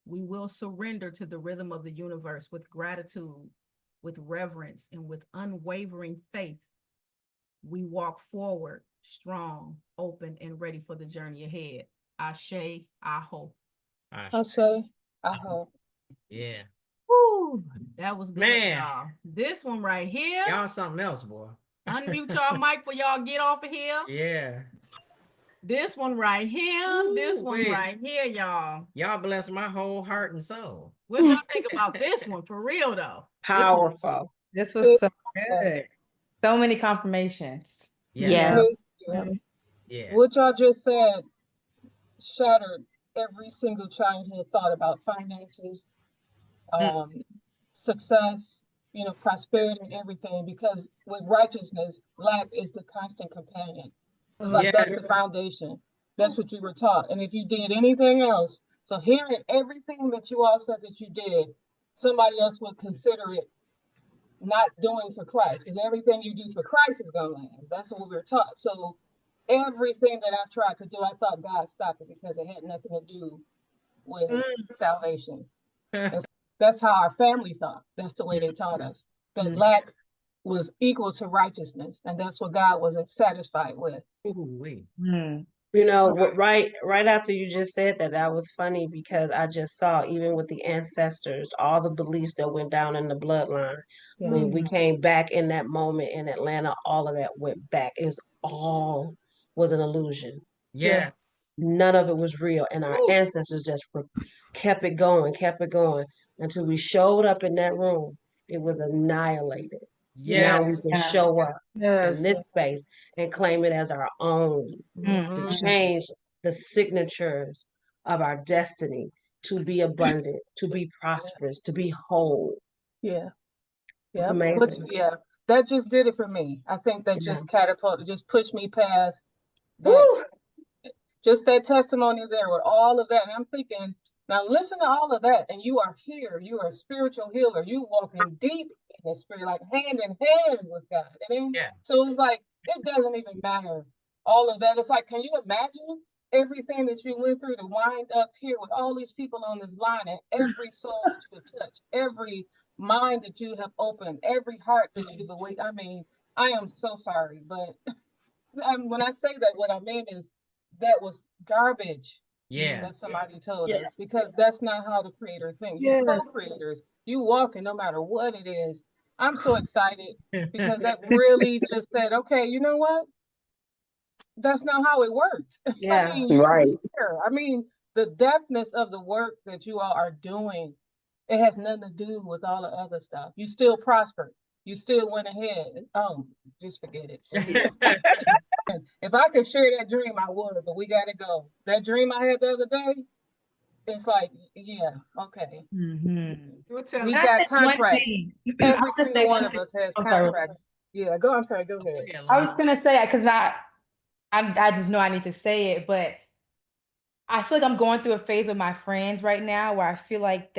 We will surrender to the rhythm of the universe with gratitude, with reverence, and with unwavering faith. We walk forward, strong, open, and ready for the journey ahead. Ashe, Aho. Ashe, Aho. Yeah. Woo, that was good, Man. y'all. This one right here. Y'all something else, boy. Unmute y'all mic for y'all get off of here. Yeah. This one right here. Ooh, this one wait. right here, y'all. Y'all bless my whole heart and soul. What y'all think about this one for real though? Powerful. This was so good. So many confirmations. Yeah. Yeah. What y'all just said shattered every single childhood thought about finances, success, prosperity and everything, because with righteousness, lack is the constant companion. It's like that's the foundation. That's what you were taught. And if you did anything else, so hearing everything that you all said that you did, somebody else would consider it not doing for Christ, because everything you do for Christ is going to land. That's what we were taught. So everything that I've tried to do, I thought God stopped it because it had nothing to do with salvation. That's how our family thought. That's the way they taught us. That lack was equal to righteousness, and that's what God wasn't satisfied with. You know, right after you just said that, that was funny because I just saw, even with the ancestors, all the beliefs that went down in the bloodline. When we came back in that moment in Atlanta, all of that went back. It was all was an illusion. Yes. None of it was real. And our ancestors just kept it going until we showed up in that room. It was annihilated. Now we can show up in this space and claim it as our own, to change the signatures of our destiny, to be abundant, to be prosperous, to be whole. It's amazing. That just did it for me. I think that just catapulted, just pushed me past that. Just that testimony there with all of that. And I'm thinking, now listen to all of that. And you are here. You are a spiritual healer. You walking deep in the spirit, like hand in hand with God. So it's like, it doesn't even matter. All of that. It's like, can you imagine everything that you went through to wind up here with all these people on this line, and every soul that you have touched, every mind that you have opened, every heart that you've awakened. I mean, I am so sorry, but when I say that, what I mean is that was garbage. That somebody told us, because that's not how the creator thinks. You're co-creators. You walking no matter what it is. I'm so excited because that really just said, okay, you know what? That's not how it works. I mean, I mean, the depthness of the work that you all are doing, it has nothing to do with all the other stuff. You still prospered. You still went ahead. Just forget it. If I could share that dream, I would, but we got to go. That dream I had the other day, it's like, okay. We got contracts. Every single one of us has contracts. I'm sorry, go ahead. I was going to say, because I just know I need to say it, but I feel like I'm going through a phase with my friends right now where I feel like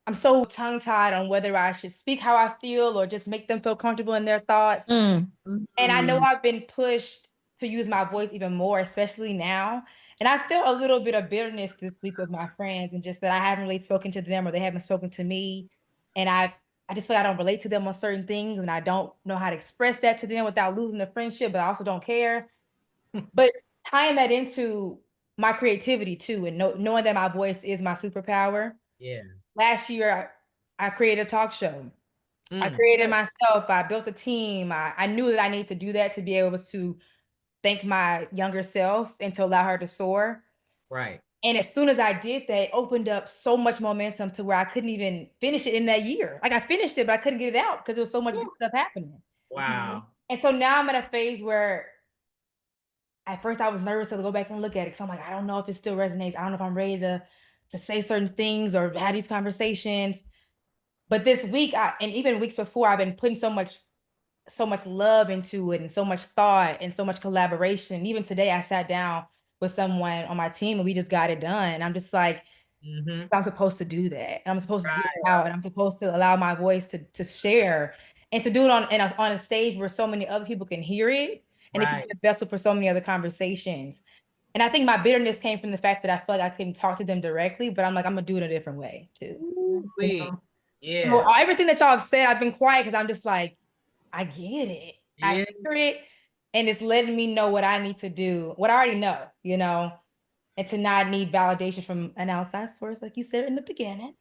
I'm so tongue-tied on whether I should speak how I feel or just make them feel comfortable in their thoughts. And I know I've been pushed to use my voice even more, especially now. And I felt a little bit of bitterness this week with my friends, and just that I haven't really spoken to them or they haven't spoken to me. And I just feel like I don't relate to them on certain things, and I don't know how to express that to them without losing the friendship, but I also don't care. But tying that into my creativity too, and knowing that my voice is my superpower. Last year, I created a talk show. I created myself. I built a team. I knew that I needed to do that to be able to thank my younger self and to allow her to soar. Right. And as soon as I did that, it opened up so much momentum to where I couldn't even finish it in that year. Like, I finished it, but I couldn't get it out because there was so much good stuff happening. Wow. And so now I'm at a phase where at first I was nervous to go back and look at it, because I'm like, I don't know if it still resonates. I don't know if I'm ready to say certain things or have these conversations. But this week, and even weeks before, I've been putting so much love into it, and so much thought, and so much collaboration. And even today, I sat down with someone on my team and we just got it done. And I'm just like, I'm supposed to do that. And I'm supposed to get it out, and I'm supposed to allow my voice to share, and to do it on a stage where so many other people can hear it, and it can be a vessel for so many other conversations. And I think my bitterness came from the fact that I felt like I couldn't talk to them directly, but I'm like, I'm gonna do it a different way too. So everything that y'all have said, I've been quiet because I'm just like, I get it. I hear it. And it's letting me know what I need to do, what I already know, and to not need validation from an outside source, like you said in the beginning.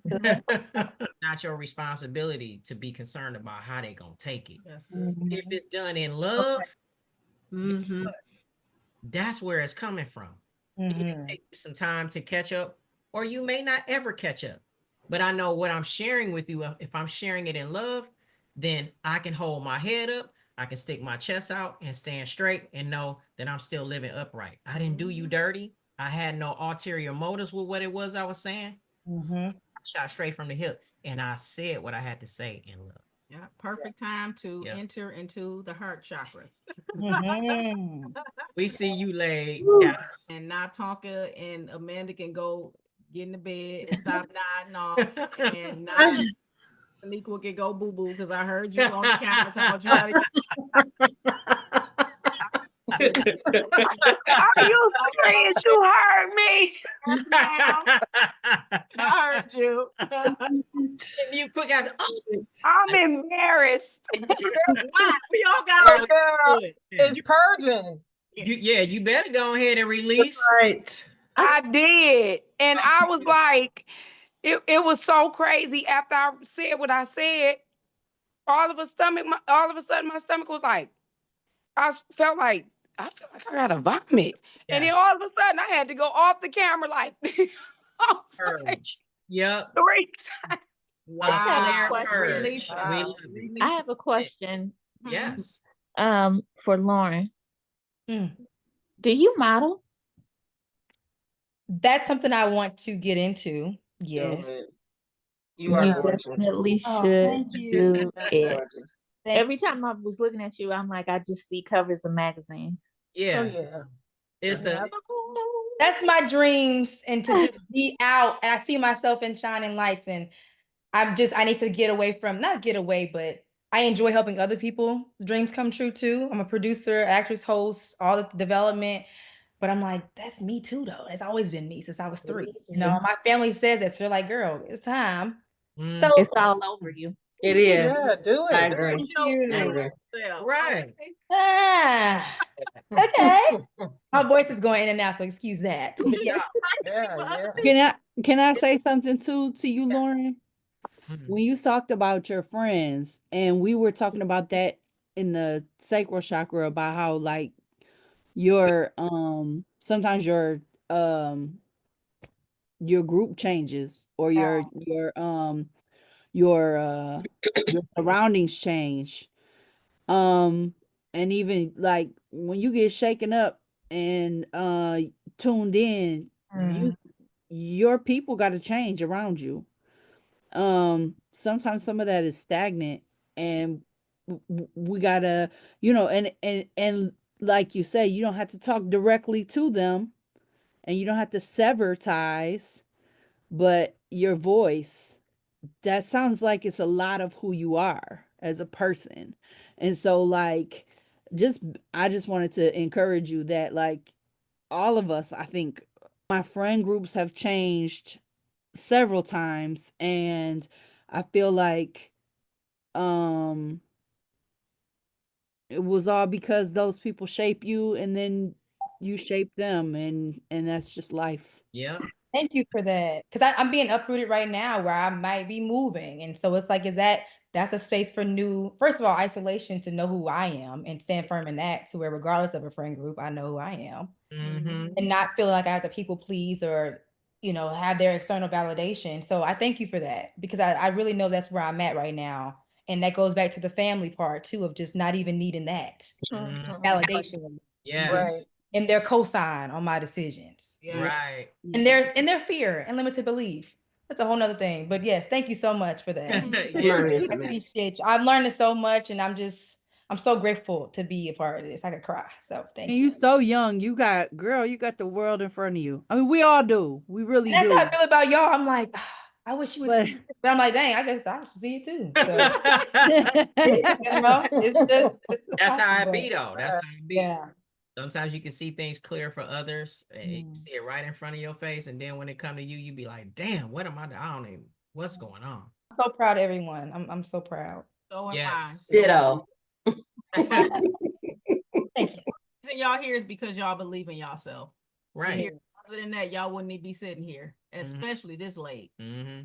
Not your responsibility to be concerned about how they gonna take it. If it's done in love, that's where it's coming from. It can take you some time to catch up or you may not ever catch up. But I know what I'm sharing with you, if I'm sharing it in love, then I can hold my head up, I can stick my chest out and stand straight and know that I'm still living upright. I didn't do you dirty. I had no ulterior motives with what it was I was saying. I shot straight from the hip, and I said what I had to say in love. Yeah, perfect time to enter into the heart chakra. We see you, Lay. And not Tonka and Amanda can go get in the bed and stop nodding off, and not Niqua can go boo boo, because I heard you on the camera talking about you gotta. Are you serious? You heard me. Yes, ma'am. I heard you. You quick out. I'm embarrassed. Wow, we all got girl, it's purging. You better go ahead and release. Right. I did. And I was like, it was so crazy. After I said what I said, all of a sudden my stomach was like, I felt like I gotta vomit. Yes. And then all of a sudden I had to go off the camera like, Yep. 3 times. Wow. I have a question. Yes. For Lauren. Do you model? That's something I want to get into. Yes. You are definitely should do it. Every time I was looking at you, I'm like, I just see covers of magazines. Yeah. Oh, yeah. It's that's my dreams, and to just be out, and I see myself in shining lights, and I need to get away from, not get away, but I enjoy helping other people dreams come true too. I'm a producer, actress, host, all the development. But I'm like, that's me too, though. It's always been me since I was 3. You know, my family says that. So they're like, girl, it's time. So it's all over you. It is. Yeah, do it. I agree. I agree. Right. Okay. My voice is going in and out, so excuse that. Can I say something to you, Lauren? When you talked about your friends, and we were talking about that in the sacral chakra, about how like your sometimes your group changes, or your surroundings change, and even like when you get shaken up and tuned in, your people got to change around you. Sometimes some of that is stagnant, and we gotta, and like you say, you don't have to talk directly to them, and you don't have to sever ties, but your voice, that sounds like it's a lot of who you are as a person. And so like, I just wanted to encourage you that like all of us, I think my friend groups have changed several times, and I feel like it was all because those people shape you, and then you shape them, and that's just life. Yeah. Thank you for that. Because I'm being uprooted right now where I might be moving. And so it's like, that's a space for first of all, isolation, to know who I am and stand firm in that, to where regardless of a friend group, I know who I am. And not feeling like I have to people please or, have their external validation. So I thank you for that, because I really know that's where I'm at right now. And that goes back to the family part too, of just not even needing that validation. Yeah. Right. And their cosign on my decisions. Right. And their fear and limited belief. That's a whole nother thing. But yes, thank you so much for that. I appreciate you. I've learned so much, and I'm so grateful to be a part of this. I could cry. So thank you. And you so young. You got the world in front of you. I mean, we all do. We really do. That's how I feel about y'all. I'm like, I wish you would see this. But I'm like, dang, I guess I should see it too. So that's how it be though. That's how it be. Yeah. Sometimes you can see things clear for others, and you see it right in front of your face, and then when it come to you, you be like, damn, what am I don't even, what's going on? I'm so proud of everyone. I'm so proud. So am I. Ditto. Thank you. The reason y'all here is because y'all believe in yourself. Right. Here, other than that, y'all wouldn't be sitting here, especially this late. Yeah,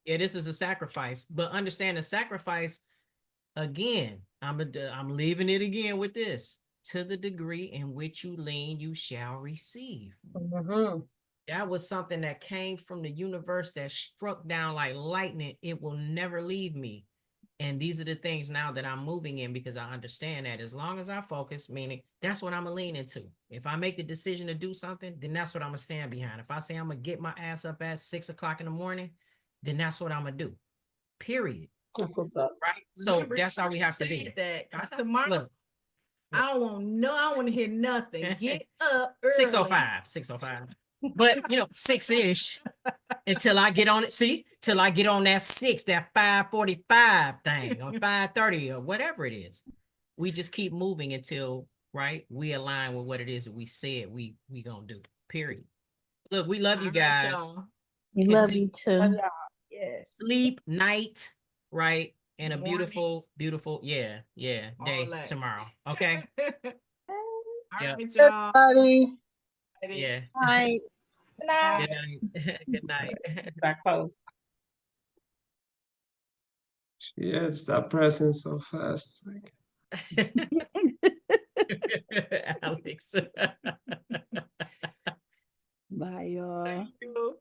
this is a sacrifice, but understand the sacrifice. Again, I'm leaving it again with this: to the degree in which you lean, you shall receive. That was something that came from the universe that struck down like lightning. It will never leave me. And these are the things now that I'm moving in, because I understand that as long as I focus, meaning that's what I'm gonna lean into. If I make the decision to do something, then that's what I'm gonna stand behind. If I say I'm gonna get my ass up at 6 o'clock in the morning, then that's what I'm gonna do. Period. That's what's up. Right. So Remember, that's how we have to be. That 'cause tomorrow, Look, I don't want to hear nothing. Get up early. 6:05, 6:05. But 6-ish until I get on it. See, till I get on that 6, that 5:45 thing or 5:30 or whatever it is. We just keep moving until we align with what it is that we said we gonna do. Period. Look, we love you guys. We love you too. Yes. Sleep night, right? And a beautiful, beautiful, day tomorrow. Okay. All Yeah. right, y'all. Everybody. Yeah. Bye. Good night. Good night. Back close. Yeah, stop pressing so fast. Alex. Bye, y'all. Thank you.